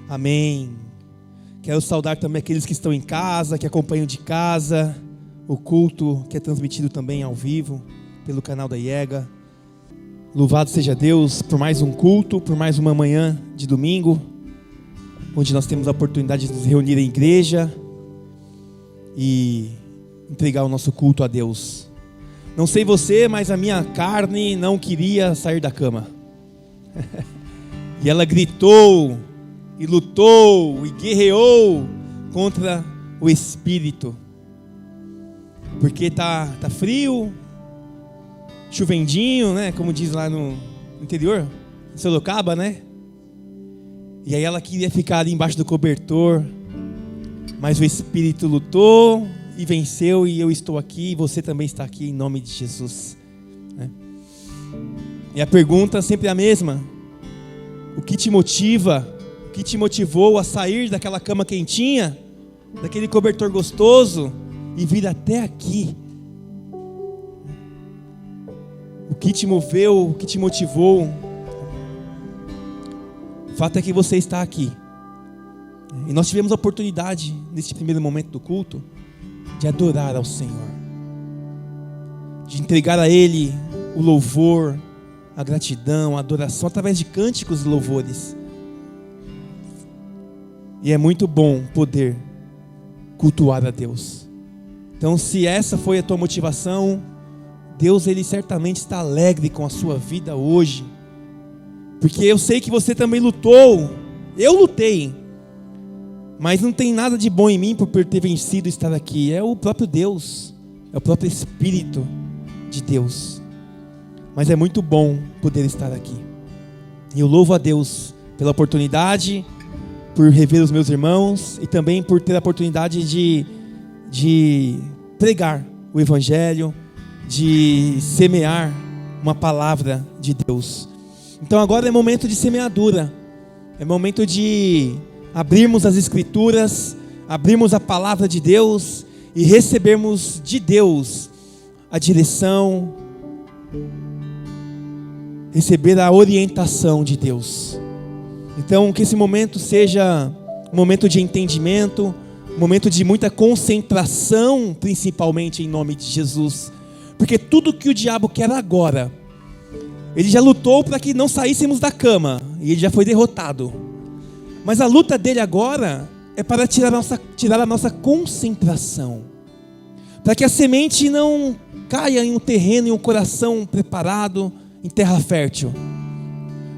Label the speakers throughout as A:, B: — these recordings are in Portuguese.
A: Amém. Quero saudar também aqueles que estão em casa, que acompanham de casa o culto que é transmitido também ao vivo pelo canal da IEGA. Louvado seja Deus por mais um culto, por mais uma manhã de domingo, onde nós temos a oportunidade de nos reunir em igreja e entregar o nosso culto a Deus. Não sei você, mas a minha carne não queria sair da cama. E ela gritou, e lutou, e guerreou contra o espírito. Porque tá frio, chovendinho, né? Como diz lá no interior, em Sorocaba, né? E aí ela queria ficar ali embaixo do cobertor, mas o espírito lutou e venceu, e eu estou aqui, e você também está aqui em nome de Jesus, né? E a pergunta sempre é a mesma: o que te motiva? O que te motivou a sair daquela cama quentinha, daquele cobertor gostoso e vir até aqui? O que te moveu? O que te motivou? O fato é que você está aqui. E nós tivemos a oportunidade, neste primeiro momento do culto, de adorar ao Senhor, de entregar a Ele o louvor, a gratidão, a adoração, através de cânticos e louvores. E é muito bom poder cultuar a Deus. Então, se essa foi a tua motivação, Deus, Ele certamente está alegre com a sua vida hoje, porque eu sei que você também lutou. Eu lutei, mas não tem nada de bom em mim por ter vencido estar aqui. É o próprio Deus, é o próprio Espírito de Deus. Mas é muito bom poder estar aqui. E eu louvo a Deus pela oportunidade, por rever os meus irmãos e também por ter a oportunidade de pregar o Evangelho, de semear uma palavra de Deus. Então agora é momento de semeadura, é momento de abrirmos as Escrituras, abrirmos a palavra de Deus e recebermos de Deus a direção, receber a orientação de Deus. Então que esse momento seja um momento de entendimento, um momento de muita concentração, principalmente em nome de Jesus. Porque tudo que o diabo quer agora, ele já lutou para que não saíssemos da cama, e ele já foi derrotado. Mas a luta dele agora é para tirar a nossa concentração, para que a semente não caia em um terreno, em um coração preparado, em terra fértil,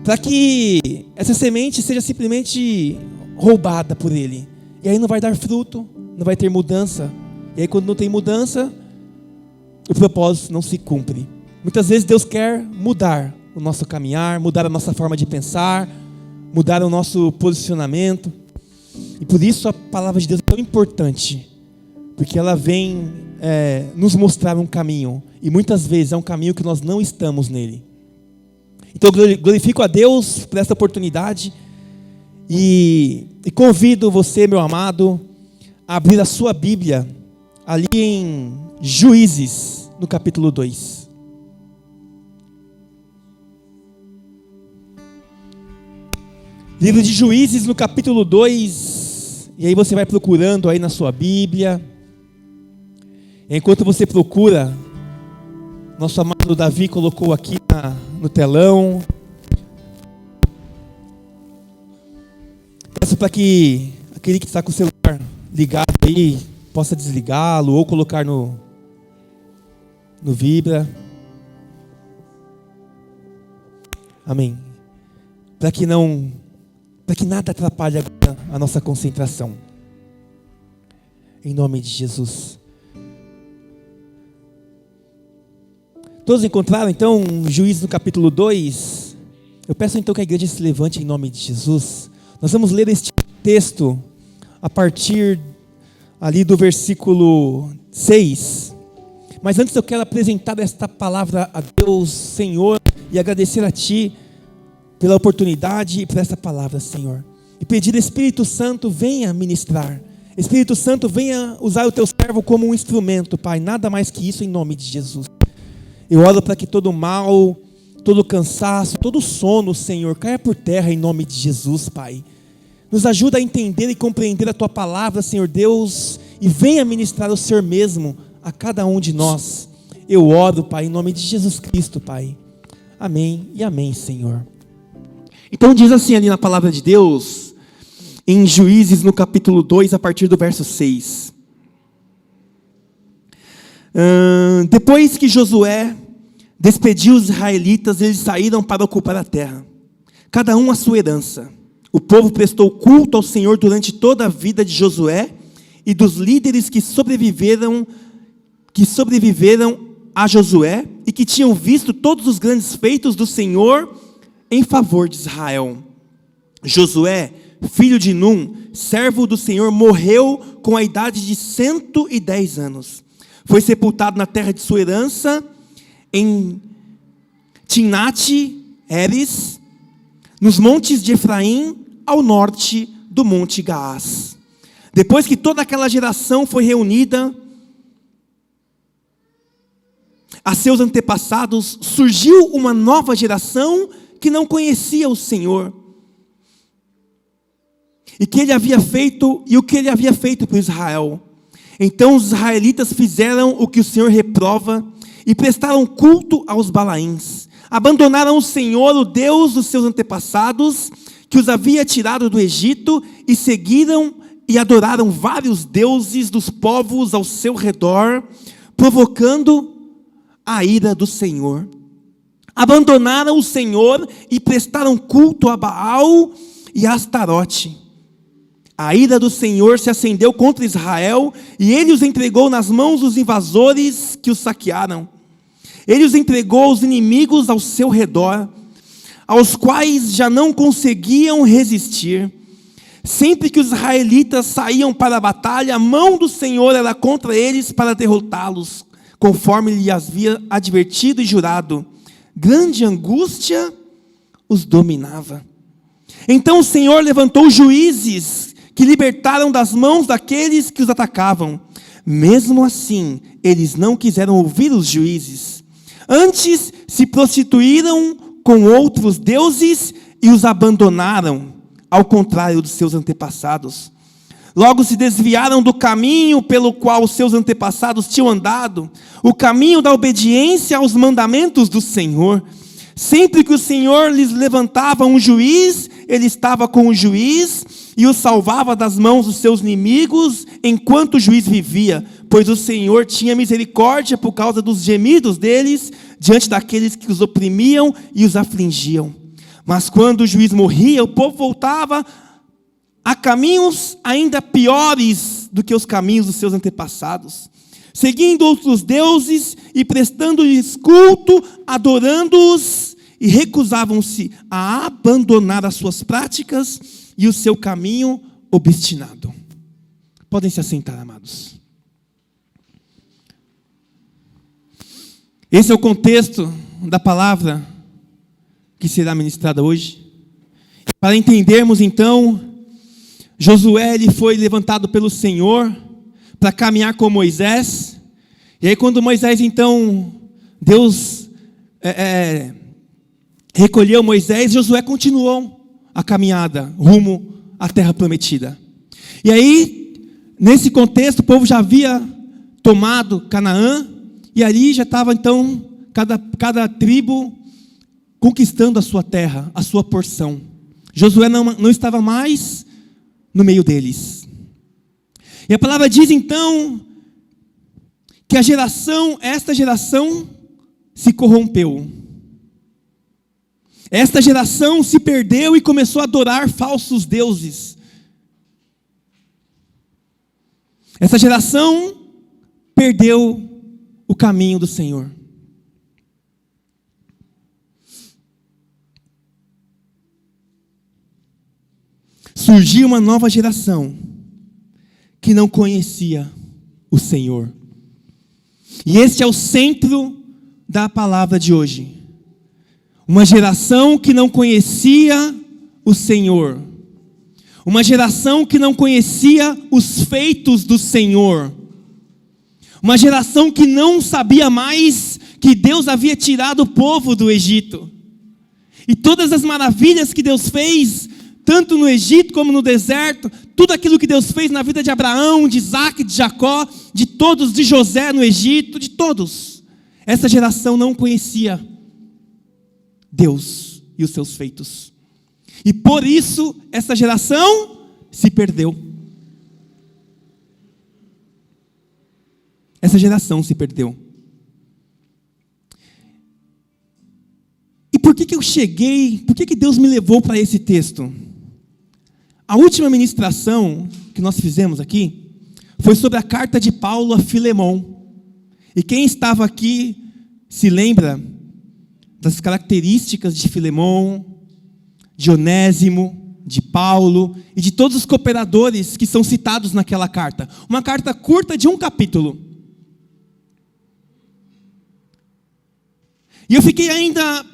A: para que essa semente seja simplesmente roubada por ele, e aí não vai dar fruto, não vai ter mudança. E aí quando não tem mudança, o propósito não se cumpre. Muitas vezes Deus quer mudar o nosso caminhar, mudar a nossa forma de pensar, mudar o nosso posicionamento. E por isso a palavra de Deus é tão importante, porque ela vem nos mostrar um caminho, e muitas vezes é um caminho que nós não estamos nele. Então eu glorifico a Deus por essa oportunidade e convido você, meu amado, a abrir a sua Bíblia ali em Juízes, no capítulo 2. Livro de Juízes, no capítulo 2. E aí você vai procurando aí na sua Bíblia. Enquanto você procura, nosso amado Davi colocou aqui no telão. Peço para que aquele que está com o celular ligado aí possa desligá-lo ou colocar no vibra. Amém. Para que nada atrapalhe agora a nossa concentração. Em nome de Jesus. Todos encontraram então Juízes no capítulo 2? Eu peço então que a igreja se levante em nome de Jesus. Nós vamos ler este texto a partir ali do versículo 6. Mas antes eu quero apresentar esta palavra a Deus, Senhor, e agradecer a Ti pela oportunidade e por esta palavra, Senhor. E pedir, Espírito Santo, venha ministrar. Espírito Santo, venha usar o Teu servo como um instrumento, Pai. Nada mais que isso em nome de Jesus. Eu oro para que todo mal, todo cansaço, todo sono, Senhor, caia por terra em nome de Jesus, Pai. Nos ajuda a entender e compreender a Tua palavra, Senhor Deus, e venha ministrar o Senhor mesmo a cada um de nós. Eu oro, Pai, em nome de Jesus Cristo, Pai. Amém e amém, Senhor. Então diz assim ali na palavra de Deus, em Juízes no capítulo 2, a partir do verso 6. Depois que Josué despediu os israelitas, eles saíram para ocupar a terra, cada um a sua herança. O povo prestou culto ao Senhor durante toda a vida de Josué e dos líderes que sobreviveram a Josué e que tinham visto todos os grandes feitos do Senhor em favor de Israel. Josué, filho de Num, servo do Senhor, morreu com a idade de 110 anos. Foi sepultado na terra de sua herança, em Timnate-Heres, nos montes de Efraim, ao norte do monte Gaás. Depois que toda aquela geração foi reunida a seus antepassados, surgiu uma nova geração que não conhecia o Senhor. E o que ele havia feito por Israel. Então os israelitas fizeram o que o Senhor reprova e prestaram culto aos Balaíns. Abandonaram o Senhor, o Deus dos seus antepassados, que os havia tirado do Egito, e seguiram e adoraram vários deuses dos povos ao seu redor, provocando a ira do Senhor. Abandonaram o Senhor e prestaram culto a Baal e a Astarote. A ira do Senhor se acendeu contra Israel, e ele os entregou nas mãos dos invasores que os saquearam. Ele os entregou aos inimigos ao seu redor, aos quais já não conseguiam resistir. Sempre que os israelitas saíam para a batalha, a mão do Senhor era contra eles para derrotá-los, conforme lhe havia advertido e jurado. Grande angústia os dominava. Então o Senhor levantou juízes que libertaram das mãos daqueles que os atacavam. Mesmo assim, eles não quiseram ouvir os juízes. Antes se prostituíram com outros deuses e os abandonaram, ao contrário dos seus antepassados. Logo se desviaram do caminho pelo qual os seus antepassados tinham andado, o caminho da obediência aos mandamentos do Senhor. Sempre que o Senhor lhes levantava um juiz, ele estava com o juiz e o salvava das mãos dos seus inimigos enquanto o juiz vivia, pois o Senhor tinha misericórdia por causa dos gemidos deles diante daqueles que os oprimiam e os afligiam. Mas quando o juiz morria, o povo voltava a caminhos ainda piores do que os caminhos dos seus antepassados, seguindo outros deuses e prestando-lhes culto, adorando-os, e recusavam-se a abandonar as suas práticas e o seu caminho obstinado. Podem se assentar, amados. Esse é o contexto da palavra que será ministrada hoje. Para entendermos então, Josué ele foi levantado pelo Senhor para caminhar com Moisés. E aí quando Moisés então, Deus recolheu Moisés, Josué continuou a caminhada rumo à terra prometida. E aí, nesse contexto, o povo já havia tomado Canaã, e ali já estava então, cada tribo conquistando a sua terra, a sua porção. Josué não estava mais no meio deles. E a palavra diz então, que esta geração se corrompeu. Esta geração se perdeu e começou a adorar falsos deuses. Essa geração perdeu o caminho do Senhor. Surgiu uma nova geração que não conhecia o Senhor. E esse é o centro da palavra de hoje. Uma geração que não conhecia o Senhor. Uma geração que não conhecia os feitos do Senhor. Uma geração que não sabia mais que Deus havia tirado o povo do Egito. E todas as maravilhas que Deus fez, tanto no Egito como no deserto, tudo aquilo que Deus fez na vida de Abraão, de Isaac, de Jacó, de todos, de José no Egito, de todos. Essa geração não conhecia Deus e os seus feitos. E por isso, essa geração se perdeu. Essa geração se perdeu. E por que eu cheguei, por que Deus me levou para esse texto? A última ministração que nós fizemos aqui foi sobre a carta de Paulo a Filemon. E quem estava aqui se lembra das características de Filemon, de Onésimo, de Paulo e de todos os cooperadores que são citados naquela carta. Uma carta curta de um capítulo. E eu fiquei ainda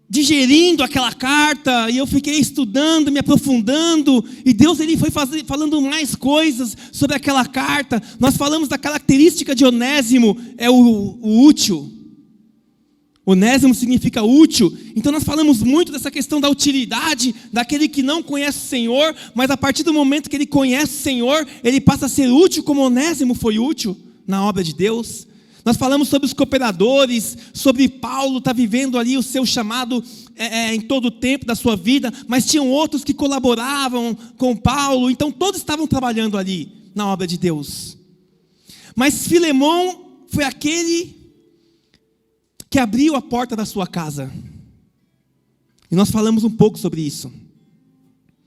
A: digerindo aquela carta, e eu fiquei estudando, me aprofundando, e Deus ele foi falando mais coisas sobre aquela carta. Nós falamos da característica de Onésimo, é o útil. Onésimo significa útil, então nós falamos muito dessa questão da utilidade, daquele que não conhece o Senhor, mas a partir do momento que ele conhece o Senhor, ele passa a ser útil como Onésimo foi útil na obra de Deus. Nós falamos sobre os cooperadores, sobre Paulo estar vivendo ali o seu chamado em todo o tempo da sua vida, mas tinham outros que colaboravam com Paulo, então todos estavam trabalhando ali na obra de Deus. Mas Filemon foi aquele que abriu a porta da sua casa. E nós falamos um pouco sobre isso.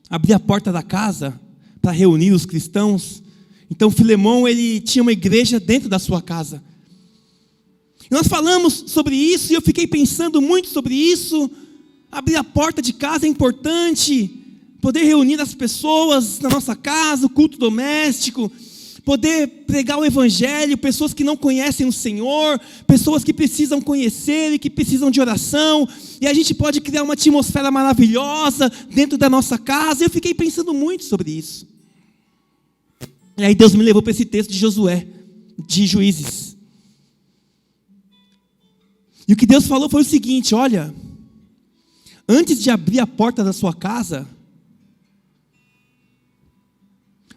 A: Abrir a porta da casa para reunir os cristãos. Então Filemon, ele tinha uma igreja dentro da sua casa. E nós falamos sobre isso, e eu fiquei pensando muito sobre isso. Abrir a porta de casa é importante, poder reunir as pessoas na nossa casa, o culto doméstico, poder pregar o evangelho, pessoas que não conhecem o Senhor, pessoas que precisam conhecer e que precisam de oração, e a gente pode criar uma atmosfera maravilhosa dentro da nossa casa. Eu fiquei pensando muito sobre isso. E aí Deus me levou para esse texto de Josué, de Juízes. E o que Deus falou foi o seguinte: olha, antes de abrir a porta da sua casa,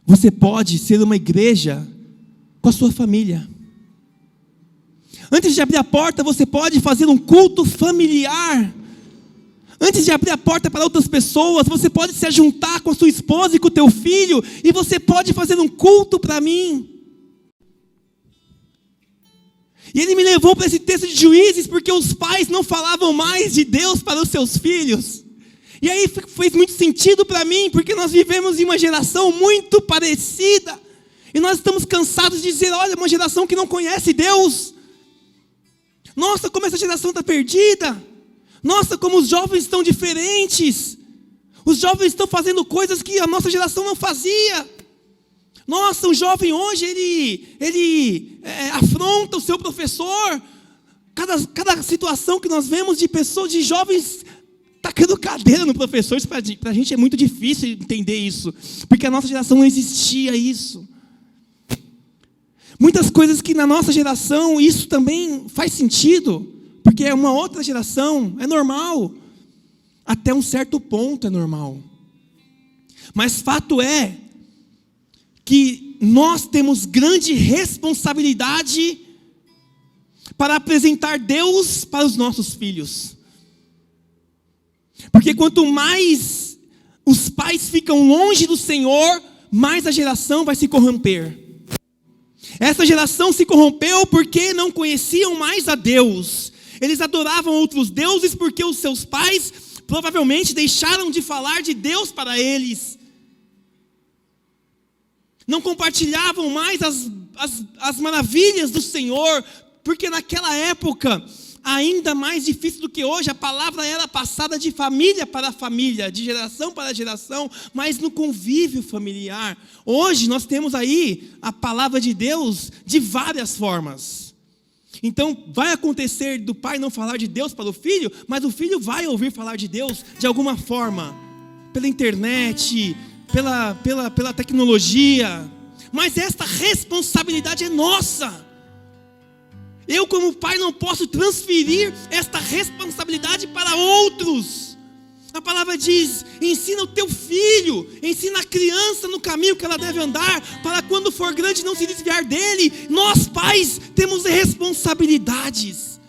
A: você pode ser uma igreja com a sua família. Antes de abrir a porta, você pode fazer um culto familiar. Antes de abrir a porta para outras pessoas, você pode se juntar com a sua esposa e com o teu filho, e você pode fazer um culto para mim. E ele me levou para esse texto de Juízes, porque os pais não falavam mais de Deus para os seus filhos. E aí fez muito sentido para mim, porque nós vivemos em uma geração muito parecida. E nós estamos cansados de dizer, olha, uma geração que não conhece Deus. Nossa, como essa geração está perdida. Nossa, como os jovens estão diferentes. Os jovens estão fazendo coisas que a nossa geração não fazia. Nossa, um jovem hoje, ele afronta o seu professor. Cada situação que nós vemos de pessoas, de jovens tacando cadeira no professor, isso para a gente é muito difícil entender isso, porque a nossa geração não existia isso. Muitas coisas que na nossa geração, isso também faz sentido, porque é uma outra geração, é normal. Até um certo ponto é normal. Mas fato é que nós temos grande responsabilidade para apresentar Deus para os nossos filhos. Porque quanto mais os pais ficam longe do Senhor, mais a geração vai se corromper. Essa geração se corrompeu porque não conheciam mais a Deus. Eles adoravam outros deuses porque os seus pais provavelmente deixaram de falar de Deus para eles. Não compartilhavam mais as maravilhas do Senhor, porque naquela época, ainda mais difícil do que hoje, a palavra era passada de família para família, de geração para geração, mas no convívio familiar. Hoje nós temos aí a palavra de Deus de várias formas. Então vai acontecer do pai não falar de Deus para o filho, mas o filho vai ouvir falar de Deus de alguma forma, pela internet, pela tecnologia. Mas esta responsabilidade é nossa. Eu como pai não posso transferir esta responsabilidade para outros. A palavra diz: ensina o teu filho, ensina a criança no caminho que ela deve andar, para quando for grande não se desviar dele. Nós pais temos responsabilidades.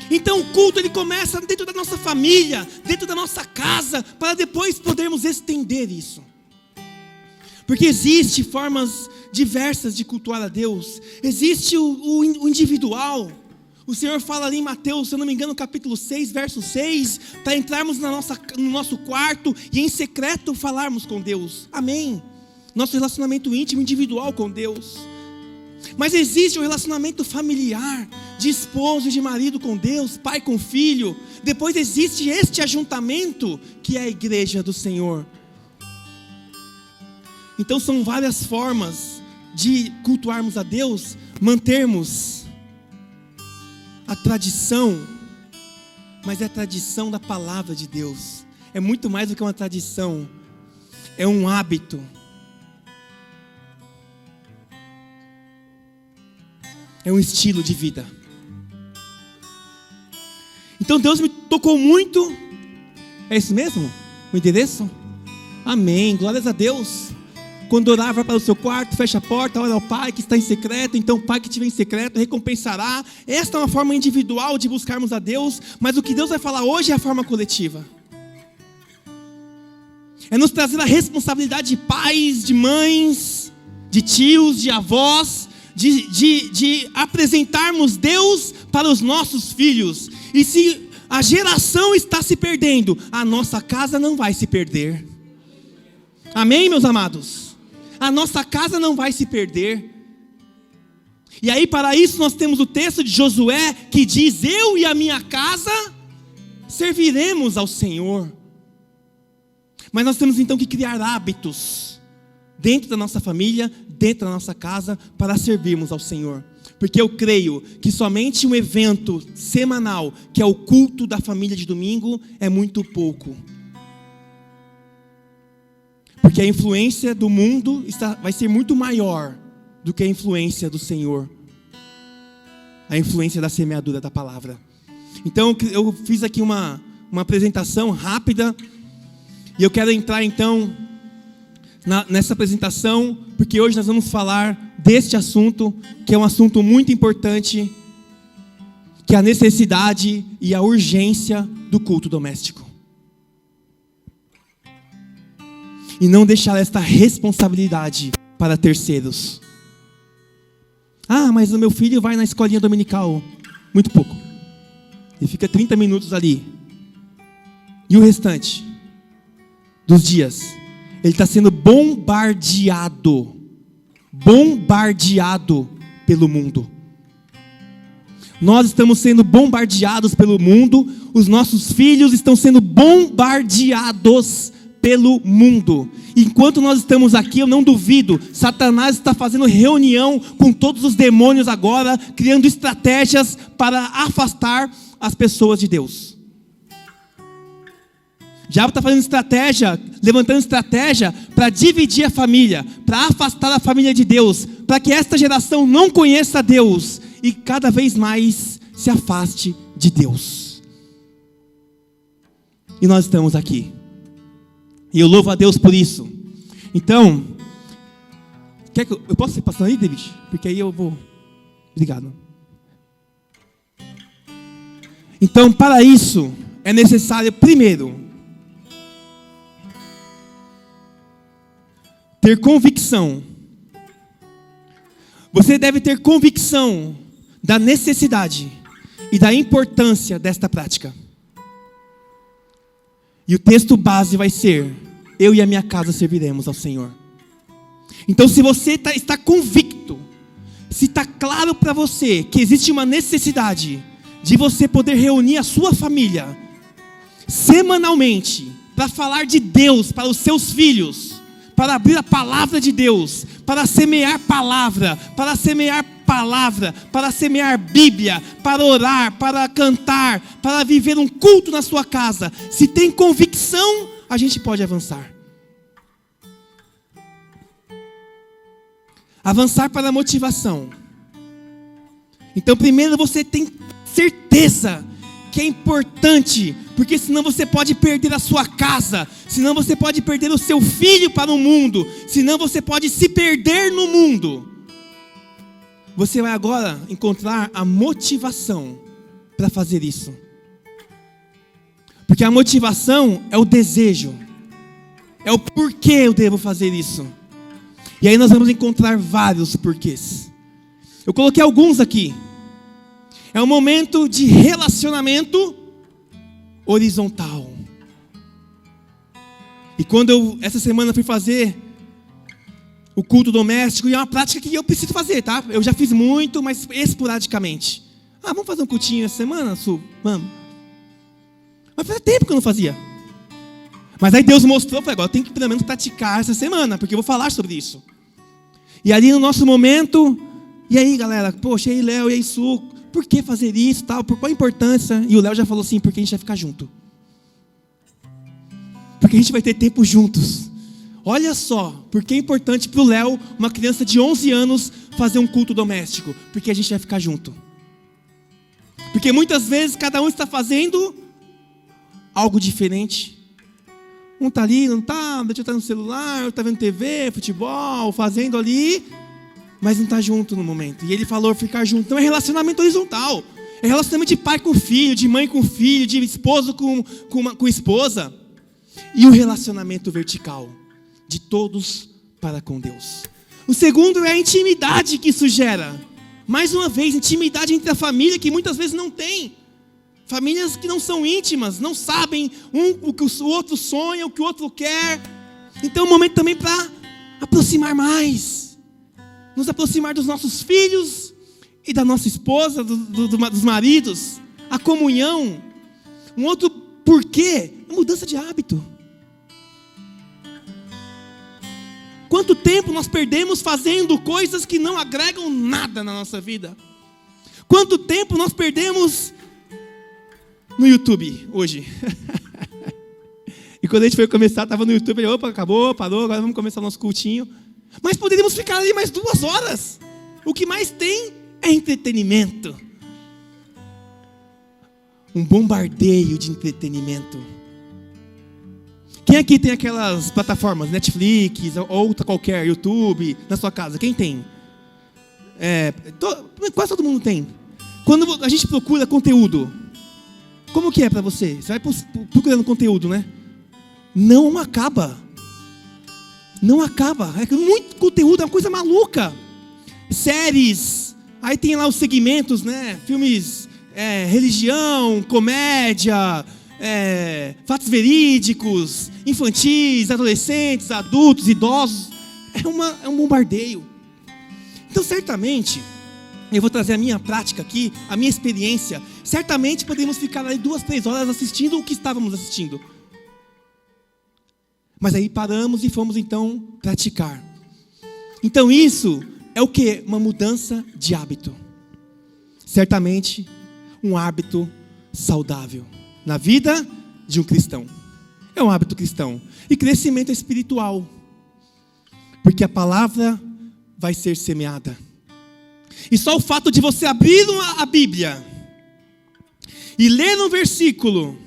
A: Então o culto ele começa dentro da nossa família, dentro da nossa casa, para depois podermos estender isso. Porque existem formas diversas de cultuar a Deus. Existe o individual. O Senhor fala ali em Mateus, se eu não me engano, capítulo 6, verso 6, para entrarmos no nosso quarto e em secreto falarmos com Deus. Amém. Nosso relacionamento íntimo, individual com Deus. Mas existe o relacionamento familiar, de esposo e de marido com Deus, pai com filho. Depois existe este ajuntamento, que é a igreja do Senhor. Então são várias formas de cultuarmos a Deus, mantermos a tradição, mas é a tradição da palavra de Deus. É muito mais do que uma tradição, é um hábito. É um estilo de vida. Então Deus me tocou muito. É isso mesmo? O endereço? Amém, glórias a Deus. Quando orar, vai para o seu quarto, fecha a porta, ora ao Pai que está em secreto. Então o Pai que estiver em secreto recompensará. Esta é uma forma individual de buscarmos a Deus. Mas o que Deus vai falar hoje é a forma coletiva. É nos trazer a responsabilidade de pais, de mães, de tios, de avós, de apresentarmos Deus para os nossos filhos. E se a geração está se perdendo, a nossa casa não vai se perder. Amém, meus amados? A nossa casa não vai se perder. E aí para isso nós temos o texto de Josué que diz: eu e a minha casa serviremos ao Senhor. Mas nós temos então que criar hábitos dentro da nossa família, dentro da nossa casa, para servirmos ao Senhor. Porque eu creio que somente um evento semanal, que é o culto da família de domingo, é muito pouco. Porque a influência do mundo vai ser muito maior do que a influência do Senhor. A influência da semeadura da palavra. Então eu fiz aqui uma apresentação rápida. E eu quero entrar então nessa apresentação, porque hoje nós vamos falar deste assunto, que é um assunto muito importante, que é a necessidade e a urgência do culto doméstico. E não deixar esta responsabilidade para terceiros. Ah, mas o meu filho vai na escolinha dominical. Muito pouco. Ele fica 30 minutos ali. E o restante dos dias, ele está sendo bombardeado pelo mundo. Nós estamos sendo bombardeados pelo mundo. Os nossos filhos estão sendo bombardeados pelo mundo. Enquanto nós estamos aqui, eu não duvido, Satanás está fazendo reunião com todos os demônios agora, criando estratégias para afastar as pessoas de Deus. O diabo está fazendo estratégia, levantando estratégia para dividir a família, para afastar a família de Deus, para que esta geração não conheça Deus e cada vez mais se afaste de Deus. E nós estamos aqui. E eu louvo a Deus por isso. Então, quer que eu posso ir passando aí, David? Porque aí eu vou. Obrigado. Então, para isso, é necessário, primeiro, ter convicção. Você deve ter convicção da necessidade e da importância desta prática. E o texto base vai ser: eu e a minha casa serviremos ao Senhor. Então, se você está convicto, se está claro para você que existe uma necessidade de você poder reunir a sua família semanalmente para falar de Deus para os seus filhos, para abrir a palavra de Deus, para semear palavra, para semear Bíblia, para orar, para cantar, para viver um culto na sua casa. Se tem convicção, a gente pode avançar. Avançar para a motivação. Então, primeiro você tem certeza que é importante, porque senão você pode perder a sua casa, senão você pode perder o seu filho para o mundo, senão você pode se perder no mundo. Você vai agora encontrar a motivação para fazer isso. Porque a motivação é o desejo, é o porquê eu devo fazer isso. E aí nós vamos encontrar vários porquês. Eu coloquei alguns aqui. É um momento de relacionamento horizontal. E quando eu, essa semana, fui fazer o culto doméstico, e é uma prática que eu preciso fazer, tá? Eu já fiz muito, mas esporadicamente. Vamos fazer um cultinho essa semana, Su? Vamos. Mas faz tempo que eu não fazia. Mas aí Deus mostrou, falei, agora eu tenho que pelo menos praticar essa semana, porque eu vou falar sobre isso. E ali no nosso momento, e aí galera, poxa, e aí Léo, e aí Su, por que fazer isso, tal, por qual a importância? E o Léo já falou assim, porque a gente vai ficar junto. Porque a gente vai ter tempo juntos. Olha só, porque é importante para o Léo, uma criança de 11 anos, fazer um culto doméstico. Porque a gente vai ficar junto. Porque muitas vezes cada um está fazendo algo diferente. Um está ali, não está, deixa eu estar no celular, está vendo TV, futebol, fazendo ali, mas não está junto no momento. E ele falou ficar junto. Então é relacionamento horizontal. É relacionamento de pai com filho, de mãe com filho, de esposo com esposa. E o relacionamento vertical, de todos para com Deus. O segundo é a intimidade que isso gera. Mais uma vez, intimidade entre a família que muitas vezes não tem. Famílias que não são íntimas, não sabem o que o outro sonha, o que o outro quer. Então é um momento também para aproximar mais. Nos aproximar dos nossos filhos e da nossa esposa, dos maridos. A comunhão. Um outro porquê, a mudança de hábito. Quanto tempo nós perdemos fazendo coisas que não agregam nada na nossa vida? Quanto tempo nós perdemos no YouTube hoje? E quando a gente foi começar, estava no YouTube, opa, acabou, parou, agora vamos começar o nosso cultinho. Mas poderíamos ficar ali mais 2 horas. O que mais tem é entretenimento. Um bombardeio de entretenimento. Quem aqui tem aquelas plataformas, Netflix, ou outra qualquer, YouTube, na sua casa? Quem tem? Quase todo mundo tem. Quando a gente procura conteúdo, como que é para você? Você vai procurando conteúdo, né? Não acaba. Não acaba. É muito conteúdo, é uma coisa maluca. Séries, aí tem lá os segmentos, né? Filmes, religião, comédia, fatos verídicos, infantis, adolescentes, adultos, idosos. É um bombardeio. Então certamente, eu vou trazer a minha prática aqui, a minha experiência. Certamente podemos ficar ali 2, 3 horas assistindo o que estávamos assistindo. Mas aí paramos e fomos então praticar. Então isso é o que? Uma mudança de hábito. Certamente um hábito saudável na vida de um cristão. É um hábito cristão. E crescimento espiritual. Porque a palavra vai ser semeada. E só o fato de você abrir a Bíblia e ler um versículo: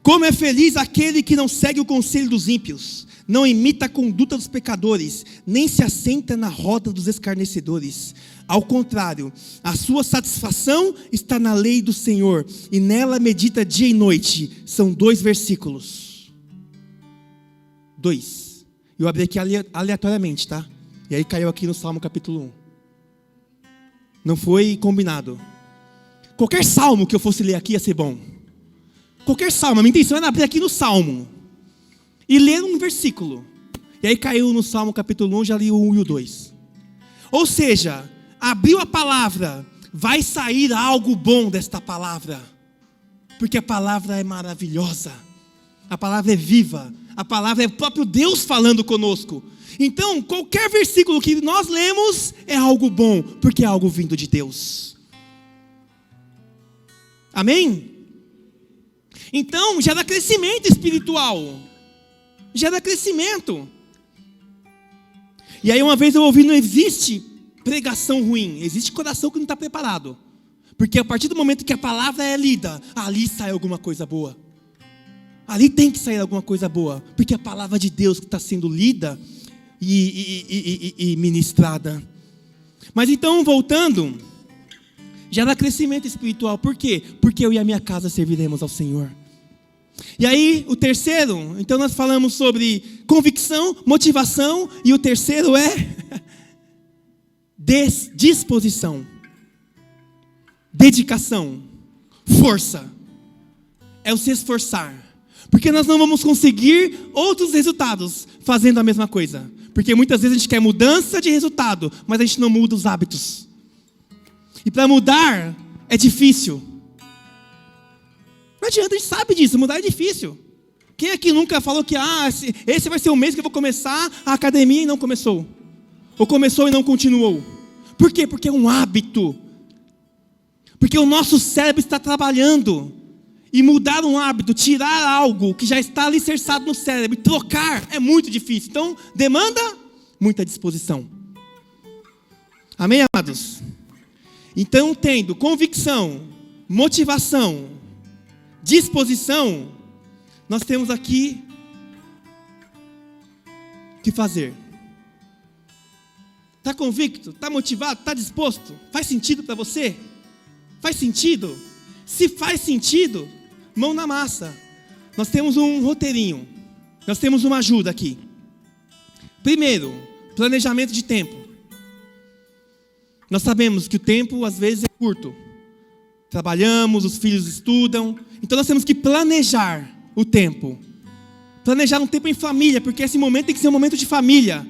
A: como é feliz aquele que não segue o conselho dos ímpios, não imita a conduta dos pecadores, nem se assenta na roda dos escarnecedores. Ao contrário, a sua satisfação está na lei do Senhor, e nela medita dia e noite. São 2 versículos. 2. Eu abri aqui aleatoriamente, tá? E aí caiu aqui no Salmo capítulo 1. Não foi combinado. Qualquer salmo que eu fosse ler aqui ia ser bom. Qualquer salmo, a minha intenção era abrir aqui no Salmo e ler um versículo. E aí caiu no Salmo capítulo 1, já li o 1 e o 2. Ou seja, abriu a palavra, vai sair algo bom desta palavra. Porque a palavra é maravilhosa. A palavra é viva. A palavra é o próprio Deus falando conosco. Então, qualquer versículo que nós lemos é algo bom, porque é algo vindo de Deus. Amém? Então, gera crescimento espiritual. Gera crescimento. E aí uma vez eu ouvi, não existe pregação ruim, existe coração que não está preparado. Porque a partir do momento que a palavra é lida, ali sai alguma coisa boa. Ali tem que sair alguma coisa boa. Porque a palavra de Deus que está sendo lida e ministrada. Mas então, voltando, gera crescimento espiritual. Por quê? Porque eu e a minha casa serviremos ao Senhor. E aí, o terceiro, então nós falamos sobre convicção, motivação, e o terceiro é disposição, dedicação, força. É o se esforçar. Porque nós não vamos conseguir outros resultados fazendo a mesma coisa. Porque muitas vezes a gente quer mudança de resultado, mas a gente não muda os hábitos. E para mudar é difícil. Não adianta, a gente sabe disso, mudar é difícil. Quem aqui nunca falou que esse vai ser o mês que eu vou começar a academia e não começou? Ou começou e não continuou? Por quê? Porque é um hábito. Porque o nosso cérebro está trabalhando. E mudar um hábito, tirar algo que já está alicerçado no cérebro, trocar é muito difícil. Então, demanda muita disposição. Amém, amados? Então, tendo convicção, motivação, disposição, nós temos aqui o que fazer. Está convicto? Está motivado? Está disposto? Faz sentido para você? Faz sentido? Se faz sentido, mão na massa. Nós temos um roteirinho. Nós temos uma ajuda aqui. Primeiro, planejamento de tempo. Nós sabemos que o tempo às vezes é curto. Trabalhamos, os filhos estudam. Então nós temos que planejar o tempo. Planejar um tempo em família, porque esse momento tem que ser um momento de família.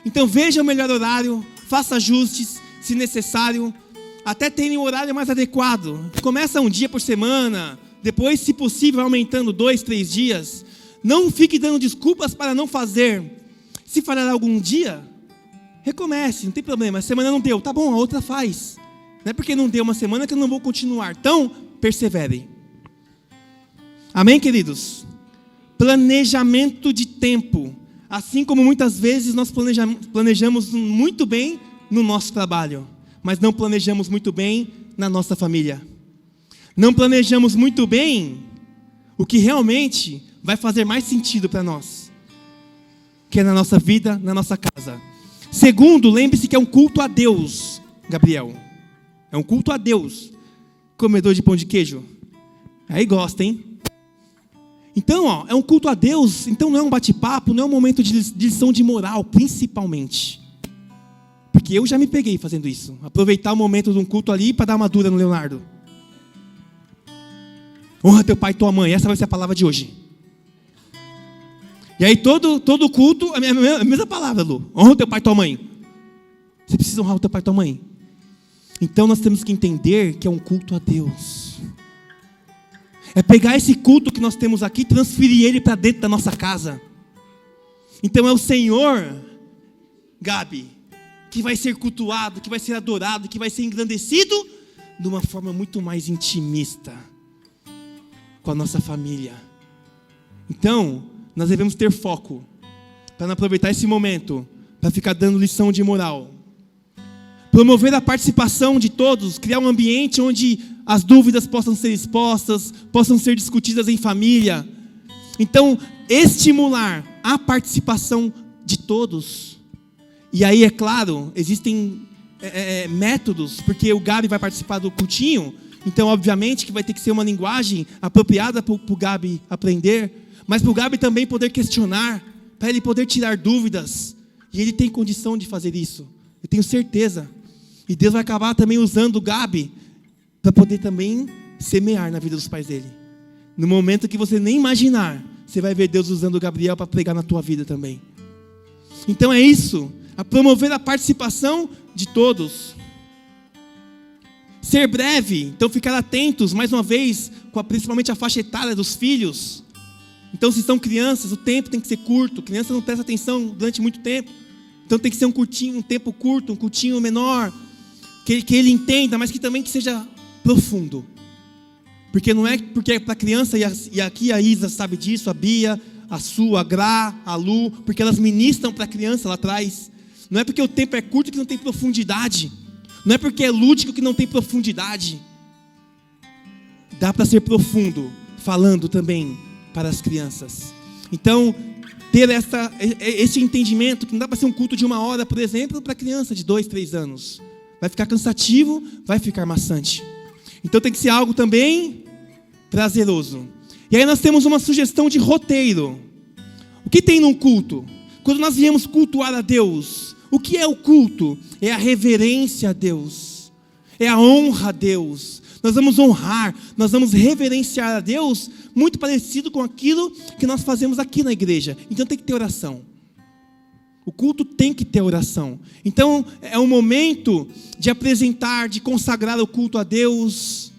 A: Então veja o melhor horário, faça ajustes, se necessário, até terem um horário mais adequado. Começa um dia por semana, depois, se possível, aumentando 2, 3 dias. Não fique dando desculpas para não fazer. Se falhar algum dia, recomece, não tem problema. A semana não deu, tá bom, a outra faz. Não é porque não deu uma semana que eu não vou continuar. Então, persevere. Amém, queridos? Planejamento de tempo. Assim como muitas vezes nós planejamos muito bem no nosso trabalho, mas não planejamos muito bem na nossa família. Não planejamos muito bem o que realmente vai fazer mais sentido para nós, que é na nossa vida, na nossa casa. Segundo, lembre-se que é um culto a Deus, Gabriel. É um culto a Deus. Comedor de pão de queijo. Aí gosta, hein? Então, é um culto a Deus. Então não é um bate-papo, não é um momento de lição de moral, principalmente. Porque eu já me peguei fazendo isso. Aproveitar o momento de um culto ali para dar uma dura no Leonardo. Honra teu pai e tua mãe. Essa vai ser a palavra de hoje. E aí todo culto, a mesma palavra, Lu. Honra teu pai e tua mãe. Você precisa honrar o teu pai e tua mãe. Então nós temos que entender que é um culto a Deus. É pegar esse culto que nós temos aqui e transferir ele para dentro da nossa casa. Então é o Senhor, Gabi, que vai ser cultuado, que vai ser adorado, que vai ser engrandecido de uma forma muito mais intimista com a nossa família. Então, nós devemos ter foco para não aproveitar esse momento para ficar dando lição de moral. Promover a participação de todos, criar um ambiente onde as dúvidas possam ser expostas, possam ser discutidas em família. Então, estimular a participação de todos. E aí, é claro, existem métodos, porque o Gabi vai participar do cultinho, então, obviamente, que vai ter que ser uma linguagem apropriada para o Gabi aprender, mas para o Gabi também poder questionar, para ele poder tirar dúvidas. E ele tem condição de fazer isso, eu tenho certeza. E Deus vai acabar também usando o Gabi para poder também semear na vida dos pais dele. No momento que você nem imaginar, você vai ver Deus usando o Gabriel para pregar na tua vida também. Então é isso, a promover a participação de todos. Ser breve, então ficar atentos, mais uma vez, principalmente a faixa etária dos filhos. Então se são crianças, o tempo tem que ser curto, criança não presta atenção durante muito tempo. Então tem que ser um tempo curto, um cultinho menor, que ele entenda, mas que também que seja profundo. Porque não é porque é para criança, e aqui a Isa sabe disso, a Bia, a Su, a Gra, a Lu, porque elas ministram para a criança lá atrás. Não é porque o tempo é curto que não tem profundidade. Não é porque é lúdico que não tem profundidade. dá para ser profundo, falando também para as crianças. Então, ter esse entendimento, que não dá para ser um culto de 1 hora, por exemplo, para criança de 2, 3 anos. Vai ficar cansativo, vai ficar maçante. Então tem que ser algo também prazeroso. E aí nós temos uma sugestão de roteiro. O que tem num culto? Quando nós viemos cultuar a Deus, o que é o culto? É a reverência a Deus, é a honra a Deus. Nós vamos honrar, nós vamos reverenciar a Deus, muito parecido com aquilo que nós fazemos aqui na igreja. Então tem que ter oração. O culto tem que ter oração. Então é um momento de apresentar, de consagrar o culto a Deus.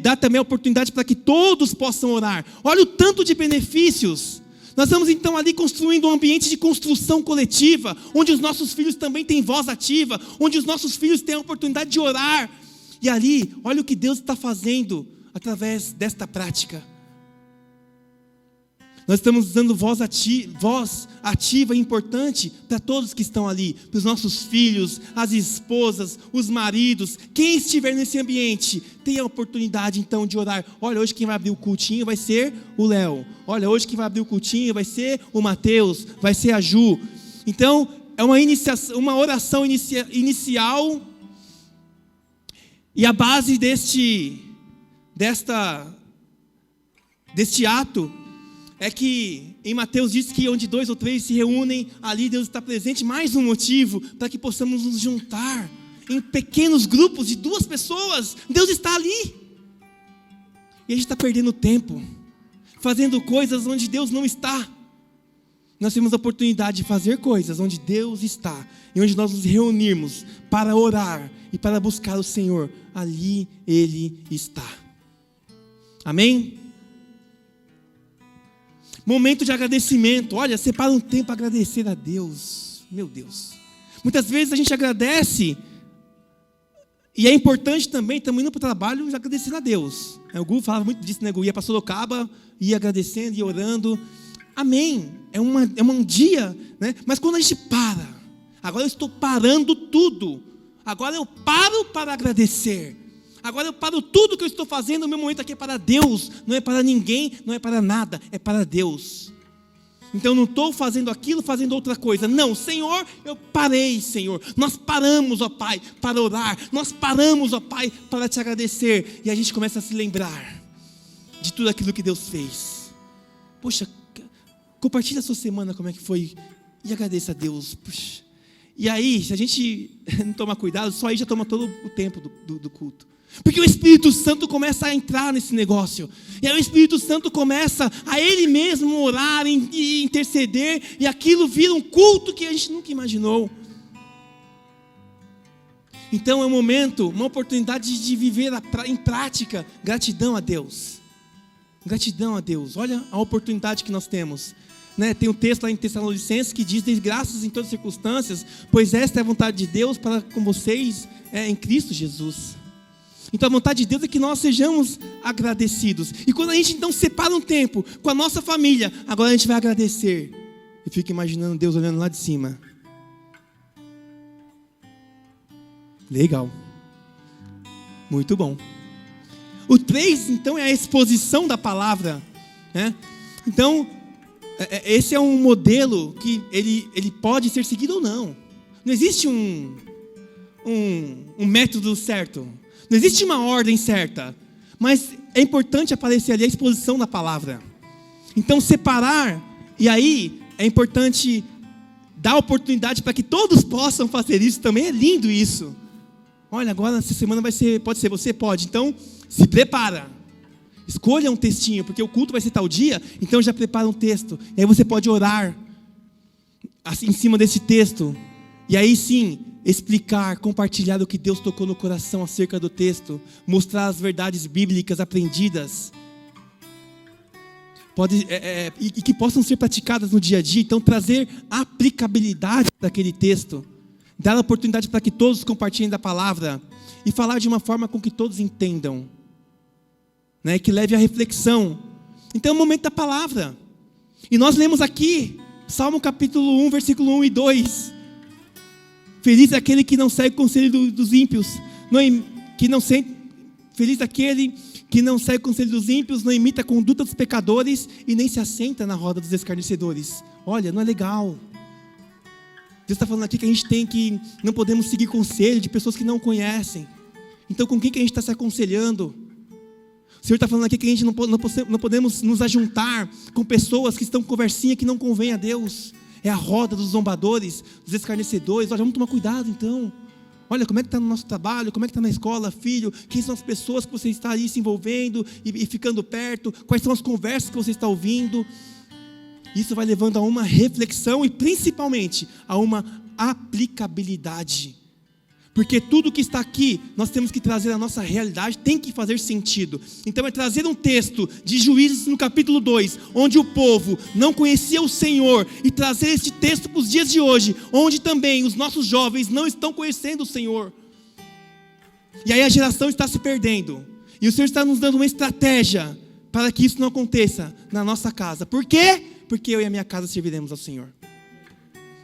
A: Dá também a oportunidade para que todos possam orar. Olha o tanto de benefícios. Nós estamos então ali construindo um ambiente de construção coletiva, onde os nossos filhos também têm voz ativa, onde os nossos filhos têm a oportunidade de orar. E ali, olha o que Deus está fazendo através desta prática. Nós estamos dando voz ativa e importante para todos que estão ali, para os nossos filhos, as esposas, os maridos, quem estiver nesse ambiente, tem a oportunidade então de orar. Olha, hoje quem vai abrir o cultinho vai ser o Léo. Olha, hoje quem vai abrir o cultinho vai ser o Mateus, vai ser a Ju. Então, é uma oração inicial, e a base deste ato é que em Mateus diz que onde 2 ou 3 se reúnem, ali Deus está presente. Mais um motivo para que possamos nos juntar em pequenos grupos de 2 pessoas. Deus está ali. E a gente está perdendo tempo, fazendo coisas onde Deus não está. Nós temos a oportunidade de fazer coisas onde Deus está, e onde nós nos reunirmos para orar e para buscar o Senhor. Ali Ele está. Amém? Momento de agradecimento. Olha, separa um tempo para agradecer a Deus. Meu Deus. Muitas vezes a gente agradece, e é importante também, estamos indo para o trabalho agradecendo a Deus. O Gu falava muito disso, né, Gu? Ia para Sorocaba, ia agradecendo, ia orando. Amém. É um dia, né? Mas quando a gente para, agora eu estou parando tudo. Agora eu paro para agradecer. Agora eu paro tudo que eu estou fazendo. O meu momento aqui é para Deus, não é para ninguém, não é para nada, é para Deus. Então eu não estou fazendo aquilo, fazendo outra coisa. Não, Senhor, eu parei, Senhor. Nós paramos, ó Pai, para orar. Nós paramos, ó Pai, para te agradecer. E a gente começa a se lembrar de tudo aquilo que Deus fez. Poxa, compartilha a sua semana, como é que foi, e agradeça a Deus. Puxa. E aí, se a gente não tomar cuidado, só aí já toma todo o tempo do culto. Porque o Espírito Santo começa a entrar nesse negócio. E aí o Espírito Santo começa a Ele mesmo orar e interceder. E aquilo vira um culto que a gente nunca imaginou. Então é um momento, uma oportunidade de viver em prática gratidão a Deus. Gratidão a Deus. Olha a oportunidade que nós temos. Tem um texto lá em Tessalonicenses que diz: dê graças em todas as circunstâncias, pois esta é a vontade de Deus para com vocês em Cristo Jesus. Então a vontade de Deus é que nós sejamos agradecidos. E quando a gente então separa um tempo com a nossa família, agora a gente vai agradecer. Eu fico imaginando Deus olhando lá de cima. Legal. Muito bom. O 3 então é a exposição da palavra, né? Então esse é um modelo que ele pode ser seguido ou não. Não existe um método certo. Não existe uma ordem certa, mas é importante aparecer ali a exposição da palavra. Então separar, e aí é importante dar oportunidade para que todos possam fazer isso. Também é lindo isso. Olha, agora essa semana pode ser você, pode. Então se prepara, escolha um textinho, porque o culto vai ser tal dia. Então já prepara um texto, e aí você pode orar assim, em cima desse texto. E aí sim, explicar, compartilhar o que Deus tocou no coração acerca do texto, mostrar as verdades bíblicas aprendidas, e que possam ser praticadas no dia a dia. Então trazer aplicabilidade daquele texto, dar a oportunidade para que todos compartilhem da palavra, e falar de uma forma com que todos entendam, né, que leve à reflexão. Então é o momento da palavra, e nós lemos aqui, Salmo capítulo 1, versículo 1 e 2, feliz é aquele que não segue o conselho dos ímpios, feliz aquele que não segue o conselho dos ímpios, não imita a conduta dos pecadores e nem se assenta na roda dos escarnecedores. Olha, não é legal. Deus está falando aqui que não podemos seguir conselho de pessoas que não conhecem. Então com quem que a gente está se aconselhando? O Senhor está falando aqui que a gente não podemos nos ajuntar com pessoas que estão com conversinha que não convém a Deus. É a roda dos zombadores, dos escarnecedores. Olha, vamos tomar cuidado então. Olha, como é que está no nosso trabalho, como é que está na escola, filho, quem são as pessoas que você está aí se envolvendo e ficando perto, quais são as conversas que você está ouvindo. Isso vai levando a uma reflexão e principalmente a uma aplicabilidade. Porque tudo que está aqui, nós temos que trazer a nossa realidade, tem que fazer sentido. Então é trazer um texto de Juízes no capítulo 2, onde o povo não conhecia o Senhor, e trazer este texto para os dias de hoje, onde também os nossos jovens não estão conhecendo o Senhor. E aí a geração está se perdendo. E o Senhor está nos dando uma estratégia para que isso não aconteça na nossa casa. Por quê? Porque eu e a minha casa serviremos ao Senhor.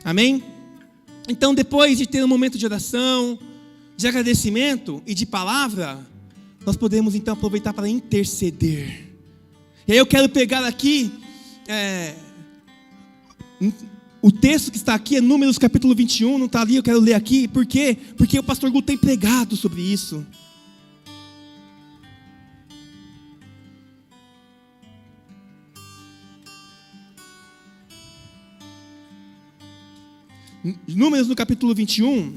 A: Amém? Então, depois de ter um momento de oração, de agradecimento e de palavra, nós podemos então aproveitar para interceder. E aí eu quero pegar aqui, o texto que está aqui é Números capítulo 21, não está ali, eu quero ler aqui. Por quê? Porque o pastor Gu tem pregado sobre isso. Números no capítulo 21,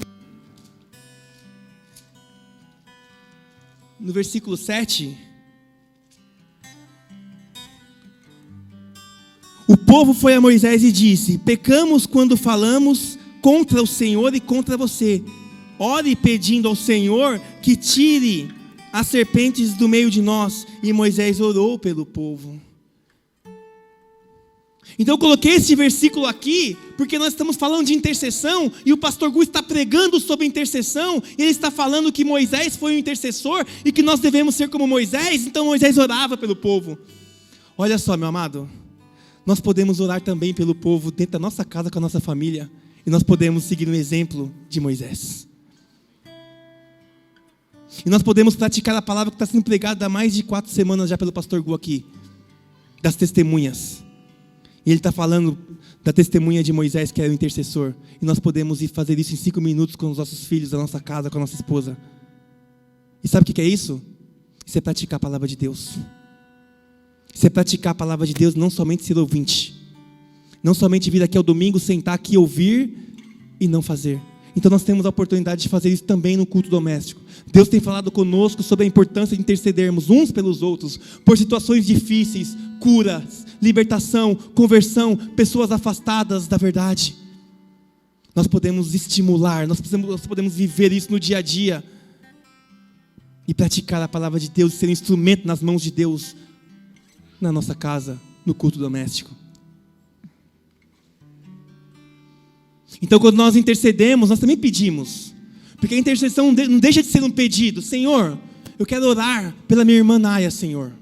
A: no versículo 7, o povo foi a Moisés e disse: pecamos quando falamos contra o Senhor e contra você. Ore pedindo ao Senhor que tire as serpentes do meio de nós. E Moisés orou pelo povo. Então eu coloquei esse versículo aqui, porque nós estamos falando de intercessão, e o pastor Gu está pregando sobre intercessão, e ele está falando que Moisés foi um intercessor, e que nós devemos ser como Moisés. Então Moisés orava pelo povo. Olha só, meu amado, nós podemos orar também pelo povo dentro da nossa casa, com a nossa família, e nós podemos seguir o exemplo de Moisés. E nós podemos praticar a palavra que está sendo pregada há mais de 4 semanas já pelo pastor Gu aqui, das testemunhas. E ele está falando da testemunha de Moisés, que era o intercessor. E nós podemos ir fazer isso em 5 minutos com os nossos filhos, da nossa casa, com a nossa esposa. E sabe o que é isso? Isso é praticar a palavra de Deus. Isso é praticar a palavra de Deus, não somente ser ouvinte. Não somente vir aqui ao domingo, sentar aqui, ouvir e não fazer. Então nós temos a oportunidade de fazer isso também no culto doméstico. Deus tem falado conosco sobre a importância de intercedermos uns pelos outros, por situações difíceis, curas, libertação, conversão, pessoas afastadas da verdade. Nós podemos estimular, nós podemos viver isso no dia a dia, e praticar a palavra de Deus, ser um instrumento nas mãos de Deus, na nossa casa, no culto doméstico. Então quando nós intercedemos, nós também pedimos. Porque a intercessão não deixa de ser um pedido. Senhor, eu quero orar pela minha irmã Naya, Senhor.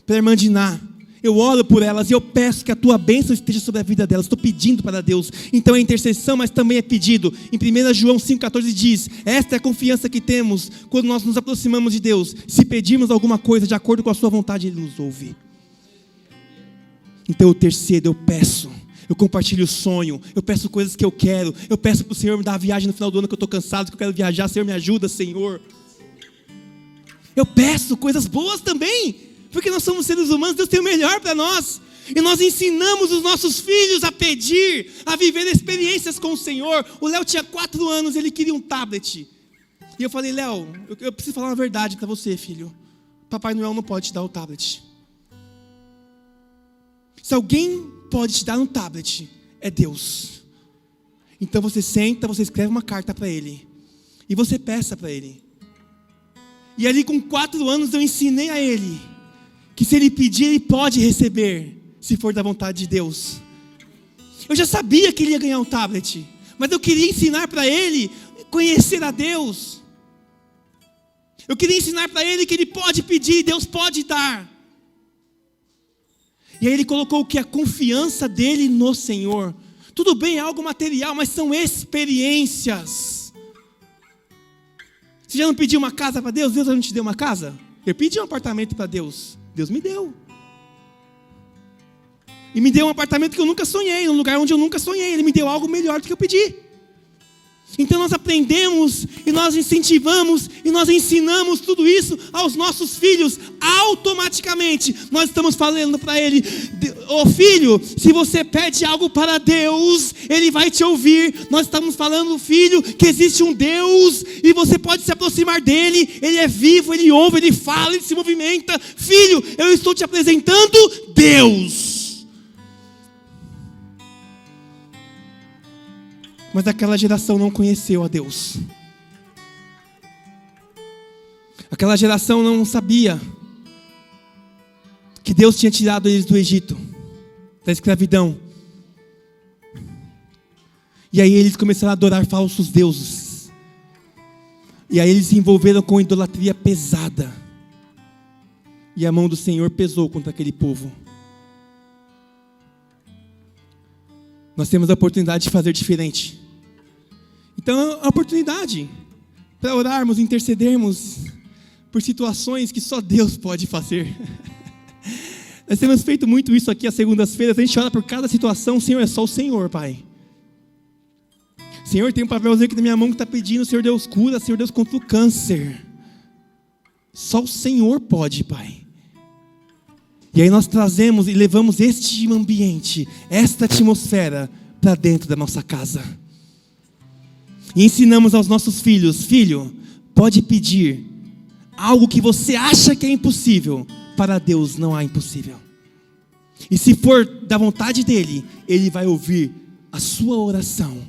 A: Pela irmã Diná. Eu oro por elas e eu peço que a tua bênção esteja sobre a vida delas. Estou pedindo para Deus. Então é intercessão, mas também é pedido. Em 1 João 5,14 diz: esta é a confiança que temos quando nós nos aproximamos de Deus. Se pedirmos alguma coisa de acordo com a sua vontade, Ele nos ouve. Então eu intercedo, eu peço. Eu compartilho o sonho, eu peço coisas que eu quero, eu peço para o Senhor me dar a viagem no final do ano que eu estou cansado, que eu quero viajar. Senhor, me ajuda, Senhor. Eu peço coisas boas também, porque nós somos seres humanos, Deus tem o melhor para nós. E nós ensinamos os nossos filhos a pedir, a viver experiências com o Senhor. O Léo tinha 4 anos, ele queria um tablet. E eu falei: Léo, eu preciso falar uma verdade para você, filho. Papai Noel não pode te dar o tablet. Se alguém pode te dar um tablet, é Deus. Então você senta, você escreve uma carta para Ele, e você peça para Ele. E ali com 4 anos eu ensinei a ele, que se ele pedir, ele pode receber, se for da vontade de Deus. Eu já sabia que ele ia ganhar um tablet, mas eu queria ensinar para ele, conhecer a Deus. Eu queria ensinar para ele que ele pode pedir, e Deus pode dar. E aí ele colocou o que? A confiança dele no Senhor. Tudo bem, é algo material, mas são experiências. Você já não pediu uma casa para Deus? Deus já não te deu uma casa? Eu pedi um apartamento para Deus. Deus me deu. E me deu um apartamento que eu nunca sonhei, num lugar onde eu nunca sonhei. Ele me deu algo melhor do que eu pedi. Então nós aprendemos, e nós incentivamos, e nós ensinamos tudo isso aos nossos filhos. Automaticamente, nós estamos falando para ele: ô filho, se você pede algo para Deus, Ele vai te ouvir. Nós estamos falando, filho, que existe um Deus, e você pode se aproximar dEle. Ele é vivo, Ele ouve, Ele fala, Ele se movimenta. Filho, eu estou te apresentando Deus. Mas aquela geração não conheceu a Deus. Aquela geração não sabia que Deus tinha tirado eles do Egito, da escravidão. E aí eles começaram a adorar falsos deuses. E aí eles se envolveram com idolatria pesada. E a mão do Senhor pesou contra aquele povo. Nós temos a oportunidade de fazer diferente. Então é uma oportunidade para orarmos, intercedermos por situações que só Deus pode fazer. Nós temos feito muito isso aqui às segundas-feiras. A gente ora por cada situação. Senhor, é só o Senhor, Pai. Senhor, tem um papelzinho aqui na minha mão que está pedindo: Senhor Deus, cura, Senhor Deus, contra o câncer. Só o Senhor pode, Pai. E aí nós trazemos e levamos este ambiente, esta atmosfera para dentro da nossa casa. E ensinamos aos nossos filhos: filho, pode pedir algo que você acha que é impossível. Para Deus não há impossível. E se for da vontade dEle, Ele vai ouvir a sua oração.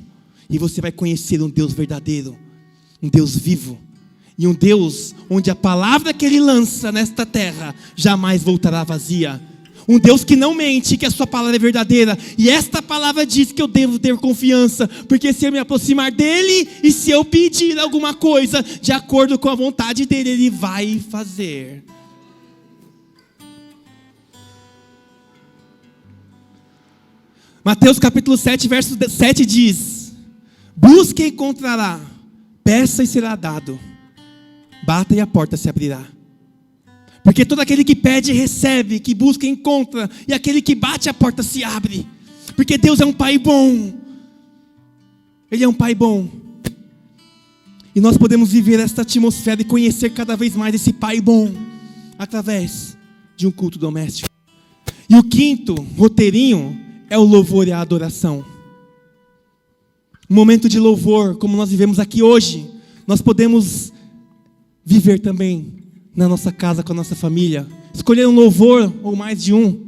A: E você vai conhecer um Deus verdadeiro, um Deus vivo. E um Deus onde a palavra que Ele lança nesta terra jamais voltará vazia. Um Deus que não mente, que a sua palavra é verdadeira. E esta palavra diz que eu devo ter confiança, porque se eu me aproximar dEle, e se eu pedir alguma coisa de acordo com a vontade dEle, Ele vai fazer. Mateus capítulo 7, verso 7 diz: busque e encontrará, peça e será dado, bata e a porta se abrirá. Porque todo aquele que pede recebe, que busca encontra, e aquele que bate a porta se abre. Porque Deus é um Pai bom. Ele é um Pai bom. E nós podemos viver esta atmosfera e conhecer cada vez mais esse Pai bom através de um culto doméstico. E o quinto roteirinho é o louvor e a adoração. Um momento de louvor, como nós vivemos aqui hoje, nós podemos viver também na nossa casa, com a nossa família. Escolher um louvor ou mais de um.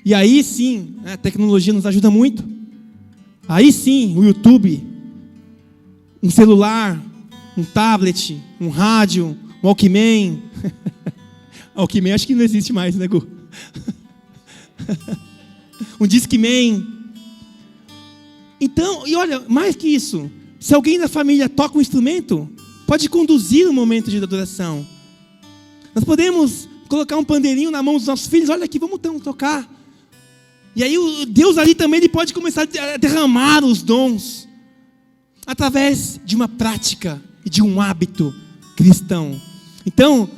A: E aí sim, a tecnologia nos ajuda muito. Aí sim, o YouTube, um celular, um tablet, um rádio, um Walkman. Walkman acho que não existe mais, né, Gu? Um Discman. Então, e olha, mais que isso, se alguém da família toca um instrumento, pode conduzir um momento de adoração. Nós podemos colocar um pandeirinho na mão dos nossos filhos: olha aqui, vamos então tocar. E aí o Deus ali também, Ele pode começar a derramar os dons, através de uma prática e de um hábito cristão. Então,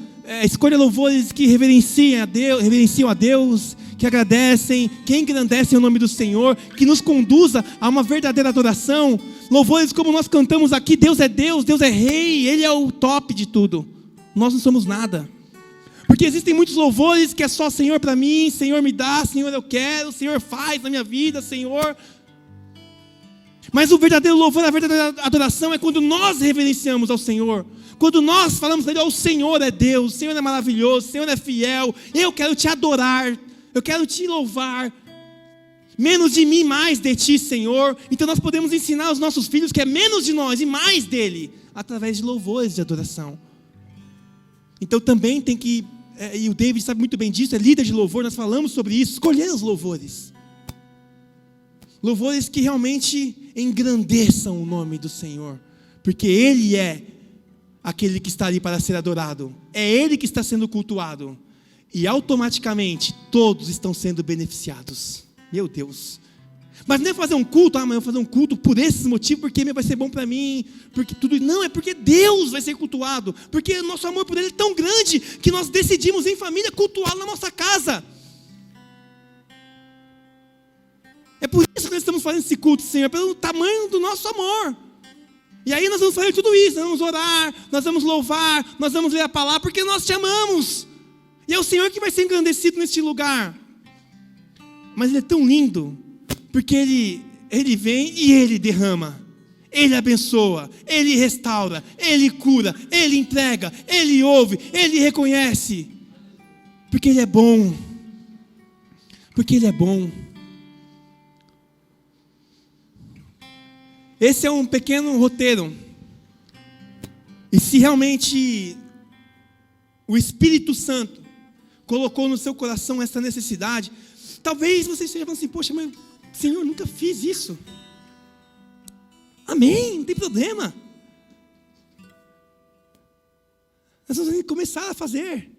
A: escolha louvores que reverenciam a Deus, que agradecem, que engrandecem o nome do Senhor, que nos conduza a uma verdadeira adoração. Louvores como nós cantamos aqui: Deus, Deus é Rei, Ele é o top de tudo. Nós não somos nada. Porque existem muitos louvores que é só Senhor para mim, Senhor me dá, Senhor eu quero, Senhor faz na minha vida, Senhor. Mas o verdadeiro louvor, a verdadeira adoração é quando nós reverenciamos ao Senhor. Quando nós falamos para Ele: o Senhor é Deus, o Senhor é maravilhoso, o Senhor é fiel, eu quero te adorar, eu quero te louvar. Menos de mim, mais de ti, Senhor. Então nós podemos ensinar aos nossos filhos que é menos de nós e mais dEle, através de louvores de adoração. Então também tem que, e o David sabe muito bem disso, é líder de louvor, nós falamos sobre isso, escolher os louvores. Louvores que realmente engrandeçam o nome do Senhor, porque Ele é aquele que está ali para ser adorado, é Ele que está sendo cultuado, e automaticamente todos estão sendo beneficiados. Meu Deus, Mas não é fazer um culto, mas eu vou fazer um culto por esses motivos, porque vai ser bom para mim, porque tudo. Não, é porque Deus vai ser cultuado, porque nosso amor por Ele é tão grande, que nós decidimos em família cultuá-lo na nossa casa. É por isso que nós estamos fazendo esse culto, Senhor, pelo tamanho do nosso amor. E aí nós vamos fazer tudo isso, nós vamos orar, nós vamos louvar, nós vamos ler a palavra, porque nós te amamos. E é o Senhor que vai ser engrandecido neste lugar. Mas Ele é tão lindo, porque Ele vem e Ele derrama, Ele abençoa, Ele restaura, Ele cura, Ele entrega, Ele ouve, Ele reconhece, porque Ele é bom, porque Ele é bom. Esse é um pequeno roteiro, e se realmente o Espírito Santo colocou no seu coração essa necessidade, talvez você esteja falando assim, poxa, mas Senhor, nunca fiz isso. Amém, não tem problema. Nós vamos começar a fazer.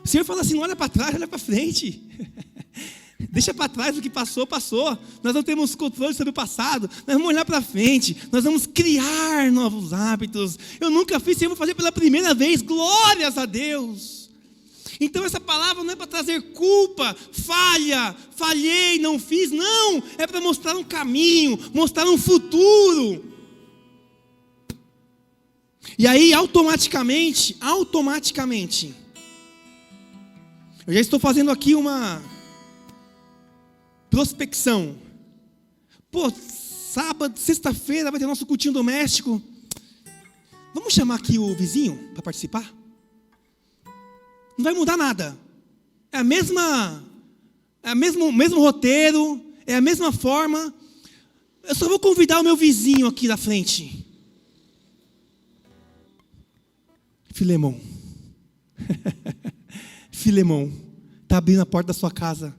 A: O Senhor fala assim, não olha para trás, olha para frente. Deixa para trás o que passou, passou. Nós não temos controle sobre o passado. Nós vamos olhar para frente. Nós vamos criar novos hábitos. Eu nunca fiz, Senhor, vou fazer pela primeira vez. Glórias a Deus. Então essa palavra não é para trazer culpa, falhei, não fiz, não, é para mostrar um caminho, mostrar um futuro. E aí automaticamente, eu já estou fazendo aqui uma prospecção. Pô, sábado, sexta-feira vai ter nosso cultinho doméstico. Vamos chamar aqui o vizinho para participar? Não vai mudar nada. É o mesmo roteiro, é a mesma forma. Eu só vou convidar o meu vizinho aqui da frente. Filemão. Filemão está abrindo a porta da sua casa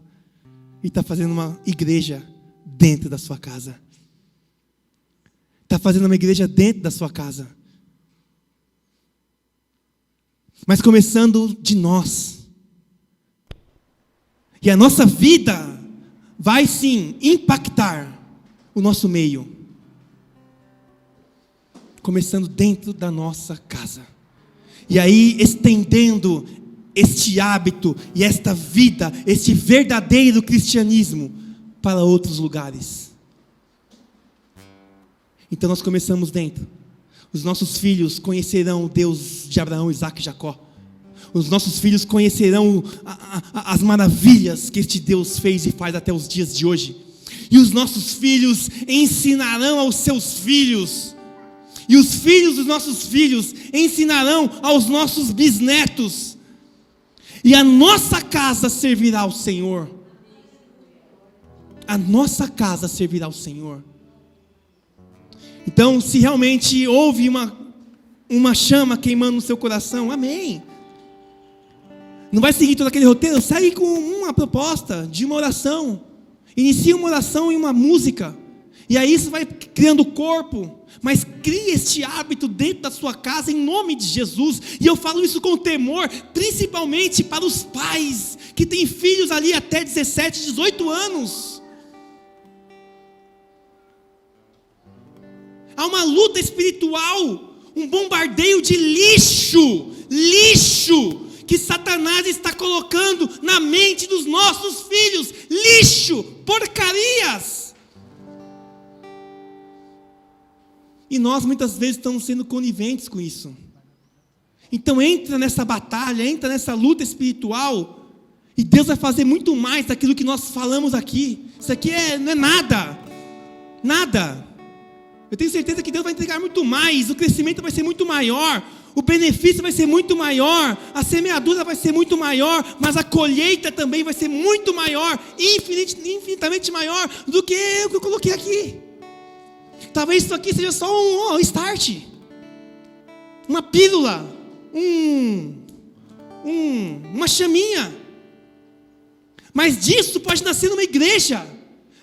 A: e está fazendo uma igreja dentro da sua casa. Está fazendo uma igreja dentro da sua casa. Mas começando de nós. E a nossa vida vai sim impactar o nosso meio. Começando dentro da nossa casa. E aí estendendo este hábito e esta vida, este verdadeiro cristianismo para outros lugares. Então nós começamos dentro. Os nossos filhos conhecerão o Deus de Abraão, Isaque e Jacó. Os nossos filhos conhecerão as maravilhas que este Deus fez e faz até os dias de hoje. E os nossos filhos ensinarão aos seus filhos. E os filhos dos nossos filhos ensinarão aos nossos bisnetos. E a nossa casa servirá ao Senhor. A nossa casa servirá ao Senhor. Então, se realmente houve uma chama queimando no seu coração, amém. Não vai seguir todo aquele roteiro, segue com uma proposta de uma oração. Inicia uma oração e uma música. E aí isso vai criando corpo. Mas crie este hábito dentro da sua casa em nome de Jesus. E eu falo isso com temor, principalmente para os pais que têm filhos ali até 17, 18 anos. Há uma luta espiritual, um bombardeio de lixo, que Satanás está colocando na mente dos nossos filhos. Lixo, porcarias. E nós muitas vezes estamos sendo coniventes com isso. Então entra nessa batalha, entra nessa luta espiritual, e Deus vai fazer muito mais daquilo que nós falamos aqui. Isso aqui não é nada. Eu tenho certeza que Deus vai entregar muito mais, o crescimento vai ser muito maior, o benefício vai ser muito maior, a semeadura vai ser muito maior, mas a colheita também vai ser muito maior, infinitamente maior do que o que eu coloquei aqui. Talvez isso aqui seja só um start, uma pílula, uma chaminha, mas disso pode nascer uma igreja,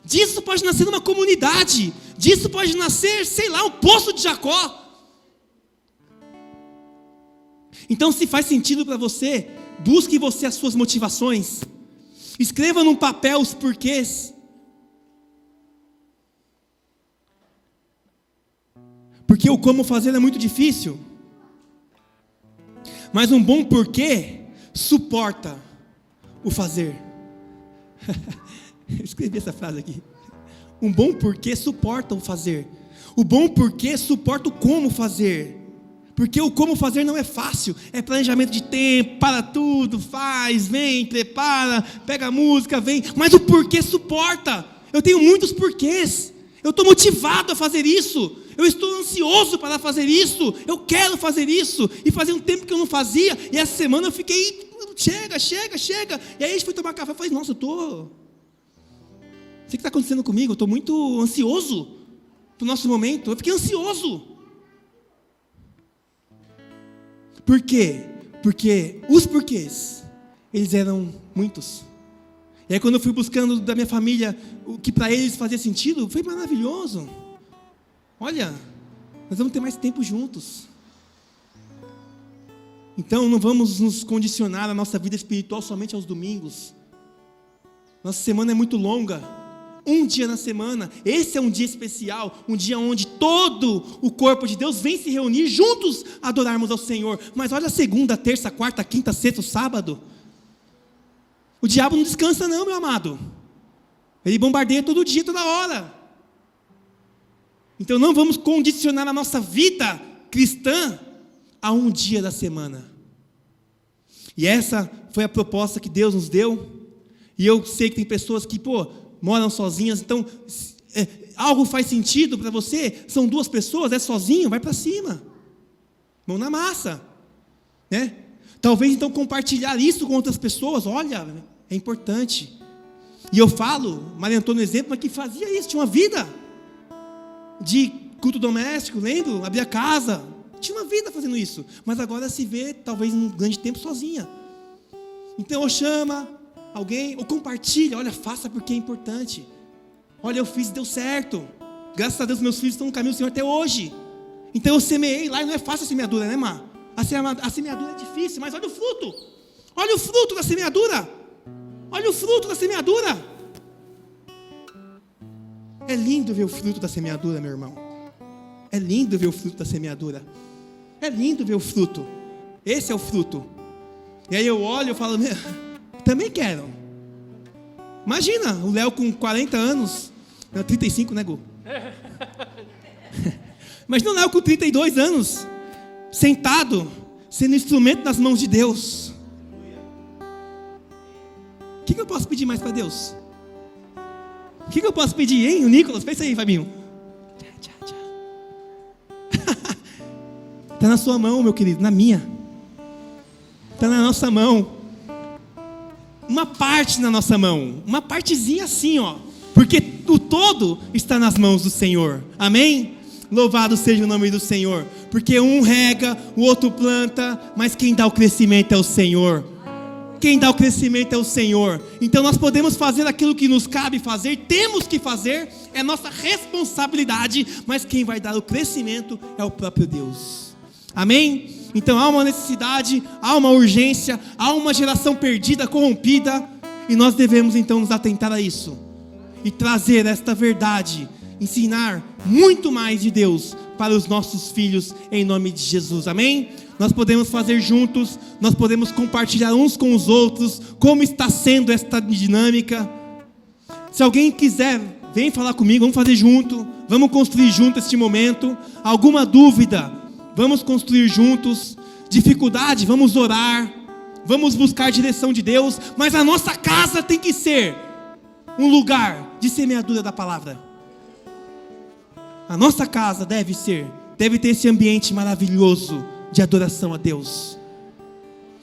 A: disso pode nascer uma comunidade, disso pode nascer, sei lá, o poço de Jacó. Então, se faz sentido para você, busque você as suas motivações, escreva num papel os porquês,
B: Porque o como fazer é muito difícil. Mas um bom porquê suporta o fazer. Eu escrevi essa frase aqui. Um bom porquê suporta o fazer. O bom porquê suporta o como fazer. Porque o como fazer não é fácil. É planejamento de tempo, para tudo, faz, vem, prepara, pega a música, vem. Mas o porquê suporta. Eu tenho muitos porquês. Eu estou motivado a fazer isso. Eu estou ansioso para fazer isso. Eu quero fazer isso. E fazia um tempo que eu não fazia. E essa semana eu fiquei, chega. E aí a gente foi tomar café. Eu falei, nossa, eu estou... Não sei o que está acontecendo comigo. Eu estou muito ansioso para o nosso momento. Eu fiquei ansioso. Por quê? Porque os porquês, eles eram muitos. E aí quando eu fui buscando da minha família o que para eles fazia sentido, foi maravilhoso. Olha, nós vamos ter mais tempo juntos. Então não vamos nos condicionar a nossa vida espiritual somente aos domingos. Nossa semana é muito longa. Um dia na semana, esse é um dia especial, um dia onde todo o corpo de Deus vem se reunir juntos a adorarmos ao Senhor. Mas olha a segunda, terça, quarta, quinta, sexta, sábado. O diabo não descansa não, meu amado. Ele bombardeia todo dia, toda hora. Então não vamos condicionar a nossa vida cristã a um dia da semana. E essa foi a proposta que Deus nos deu. E eu sei que tem pessoas que, moram sozinhas, então algo faz sentido para você, são duas pessoas, é sozinho, vai para cima, mão na massa, né? Talvez então compartilhar isso com outras pessoas, olha, é importante. E eu falo, Maria Antônia, exemplo, mas que fazia isso, tinha uma vida de culto doméstico, lembro, abria casa, tinha uma vida fazendo isso, mas agora se vê talvez um grande tempo sozinha. Então ou chama alguém, ou compartilha, olha, faça porque é importante. Olha, eu fiz e deu certo. Graças a Deus meus filhos estão no caminho do Senhor até hoje. Então eu semeei lá e não é fácil a semeadura, né, Mar? A semeadura é difícil, mas olha o fruto. Olha o fruto da semeadura. Olha o fruto da semeadura. É lindo ver o fruto da semeadura, meu irmão. É lindo ver o fruto da semeadura. É lindo ver o fruto. Esse é o fruto. E aí eu olho e falo, também quero. Imagina, o Léo com 40 anos. Não, 35, né, Gu? Imagina o Léo com 32 anos, sentado, sendo instrumento nas mãos de Deus. O que eu posso pedir mais para Deus? O que eu posso pedir, hein? O Nicolas, pensa aí, Fabinho. Está na sua mão, meu querido, na minha. Está na nossa mão. Uma parte na nossa mão, uma partezinha assim, porque o todo está nas mãos do Senhor, amém? Louvado seja o nome do Senhor, porque um rega, o outro planta, mas quem dá o crescimento é o Senhor. Quem dá o crescimento é o Senhor. Então nós podemos fazer aquilo que nos cabe fazer, temos que fazer, é nossa responsabilidade, mas quem vai dar o crescimento é o próprio Deus, amém? Então há uma necessidade, há uma urgência, há uma geração perdida, corrompida, e nós devemos então nos atentar a isso, e trazer esta verdade, ensinar muito mais de Deus para os nossos filhos, em nome de Jesus, amém? Nós podemos fazer juntos, nós podemos compartilhar uns com os outros, como está sendo esta dinâmica. Se alguém quiser, vem falar comigo, vamos fazer junto, vamos construir junto este momento. Alguma dúvida, vamos construir juntos. Dificuldade, vamos orar, vamos buscar a direção de Deus, mas a nossa casa tem que ser um lugar de semeadura da palavra. A nossa casa deve ter esse ambiente maravilhoso de adoração a Deus.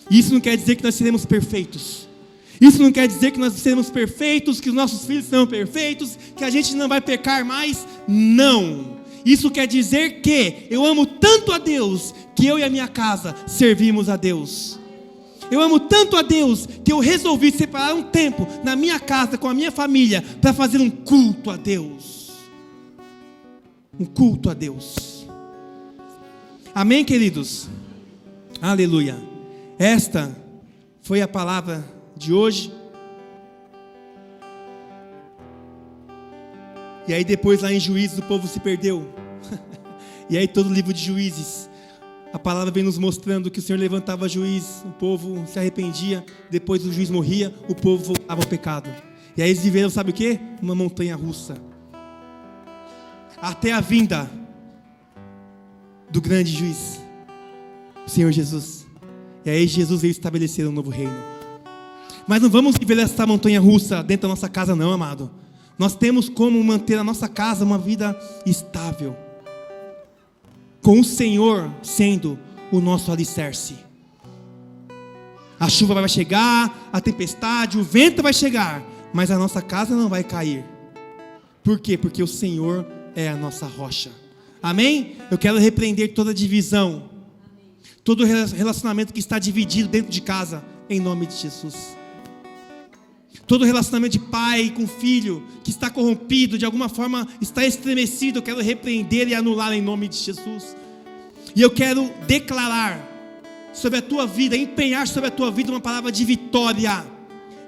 B: Isso não quer dizer que nós seremos perfeitos. Isso não quer dizer que nós seremos perfeitos, que os nossos filhos serão perfeitos, que a gente não vai pecar mais. Não. Isso quer dizer que eu amo tanto a Deus, que eu e a minha casa servimos a Deus. Eu amo tanto a Deus, que eu resolvi separar um tempo na minha casa, com a minha família, para fazer um culto a Deus. Um culto a Deus. Amém, queridos? Aleluia. Esta foi a palavra de hoje. E aí depois lá em Juízes o povo se perdeu. E aí todo o livro de Juízes, a palavra vem nos mostrando que o Senhor levantava juiz, o povo se arrependia, depois o juiz morria, o povo voltava ao pecado. E aí eles viveram, sabe o quê? Uma montanha russa. Até a vinda do grande juiz, o Senhor Jesus. E aí Jesus veio estabelecer um novo reino. Mas não vamos viver essa montanha russa dentro da nossa casa não, amado. Nós temos como manter a nossa casa uma vida estável, com o Senhor sendo o nosso alicerce. A chuva vai chegar, a tempestade, o vento vai chegar, mas a nossa casa não vai cair. Por quê? Porque o Senhor é a nossa rocha. Amém? Eu quero repreender toda divisão, todo relacionamento que está dividido dentro de casa, em nome de Jesus. Todo relacionamento de pai com filho que está corrompido, de alguma forma está estremecido, eu quero repreender e anular em nome de Jesus. E eu quero declarar sobre a tua vida, empenhar sobre a tua vida uma palavra de vitória,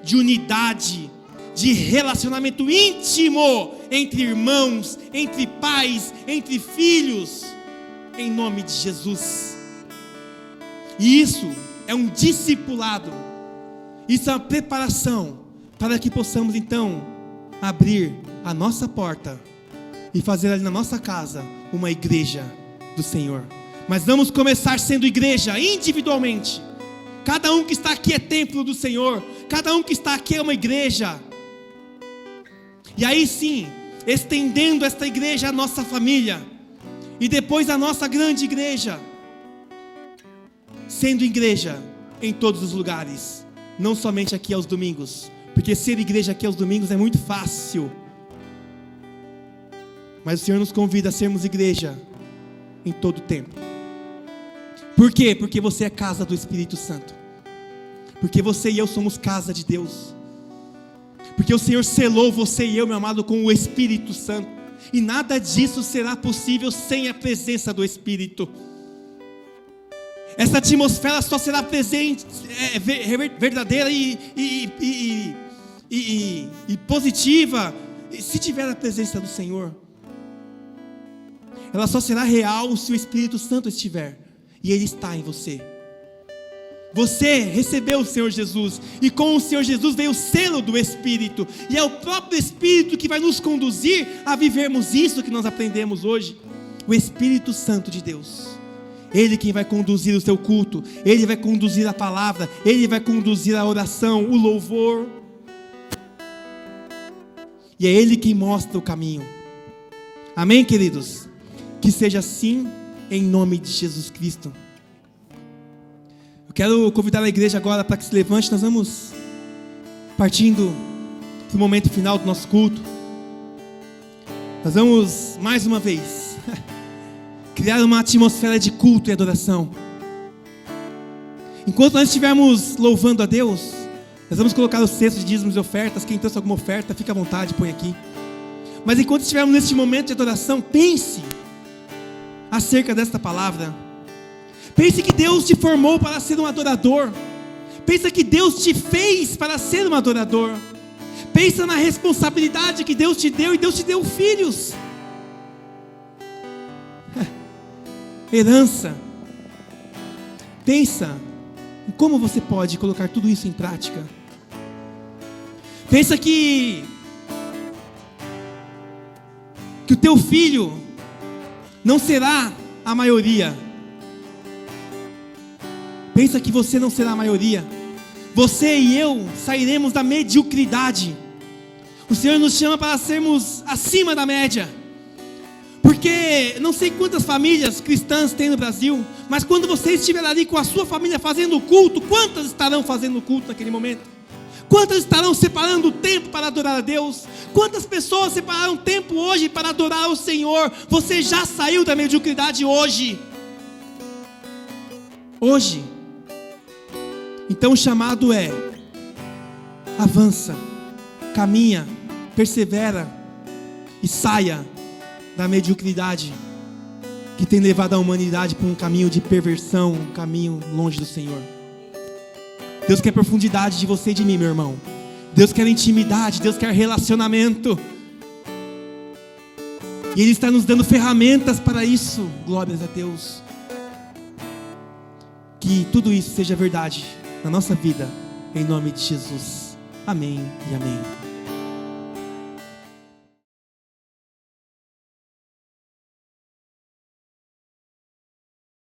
B: de unidade, de relacionamento íntimo entre irmãos, entre pais, entre filhos, em nome de Jesus. E isso é um discipulado, isso é uma preparação para que possamos então abrir a nossa porta e fazer ali na nossa casa uma igreja do Senhor. Mas vamos começar sendo igreja individualmente. Cada um que está aqui é templo do Senhor, cada um que está aqui é uma igreja. E aí sim, estendendo esta igreja à nossa família, e depois à nossa grande igreja, sendo igreja em todos os lugares, não somente aqui aos domingos, porque ser igreja aqui aos domingos é muito fácil, mas o Senhor nos convida a sermos igreja em todo o tempo. Por quê? Porque você é casa do Espírito Santo, porque você e eu somos casa de Deus, porque o Senhor selou você e eu, meu amado, com o Espírito Santo, e nada disso será possível sem a presença do Espírito. Essa atmosfera só será presente, verdadeira e positiva se tiver a presença do Senhor. Ela só será real se o Espírito Santo estiver, e Ele está em você. Você recebeu o Senhor Jesus, e com o Senhor Jesus veio o selo do Espírito, e é o próprio Espírito que vai nos conduzir a vivermos isso que nós aprendemos hoje. O Espírito Santo de Deus, Ele quem vai conduzir o seu culto, Ele vai conduzir a palavra, Ele vai conduzir a oração, o louvor, e é Ele quem mostra o caminho. Amém, queridos? Que seja assim, em nome de Jesus Cristo. Eu quero convidar a igreja agora para que se levante. Nós vamos partindo para o momento final do nosso culto. Nós vamos, mais uma vez, criar uma atmosfera de culto e adoração. Enquanto nós estivermos louvando a Deus, nós vamos colocar os cestos de dízimos e ofertas. Quem trouxe alguma oferta, fica à vontade, põe aqui. Mas enquanto estivermos neste momento de adoração, pense acerca desta palavra. Pense que Deus te formou para ser um adorador. Pensa que Deus te fez para ser um adorador. Pensa na responsabilidade que Deus te deu, e Deus te deu filhos. Herança. Pensa em como você pode colocar tudo isso em prática. Pensa que o teu filho não será a maioria. Pensa que você não será a maioria. Você e eu sairemos da mediocridade. O Senhor nos chama para sermos acima da média. Porque não sei quantas famílias cristãs tem no Brasil, mas quando você estiver ali com a sua família fazendo o culto, quantas estarão fazendo o culto naquele momento? Quantas estarão separando o tempo para adorar a Deus? Quantas pessoas separaram tempo hoje para adorar o Senhor? Você já saiu da mediocridade hoje. Hoje. Então o chamado é: avança, caminha, persevera e saia da mediocridade que tem levado a humanidade para um caminho de perversão, um caminho longe do Senhor. Deus quer profundidade de você e de mim, meu irmão. Deus quer intimidade, Deus quer relacionamento. E Ele está nos dando ferramentas para isso. Glórias a Deus. Que tudo isso seja verdade na nossa vida, em nome de Jesus. Amém e amém.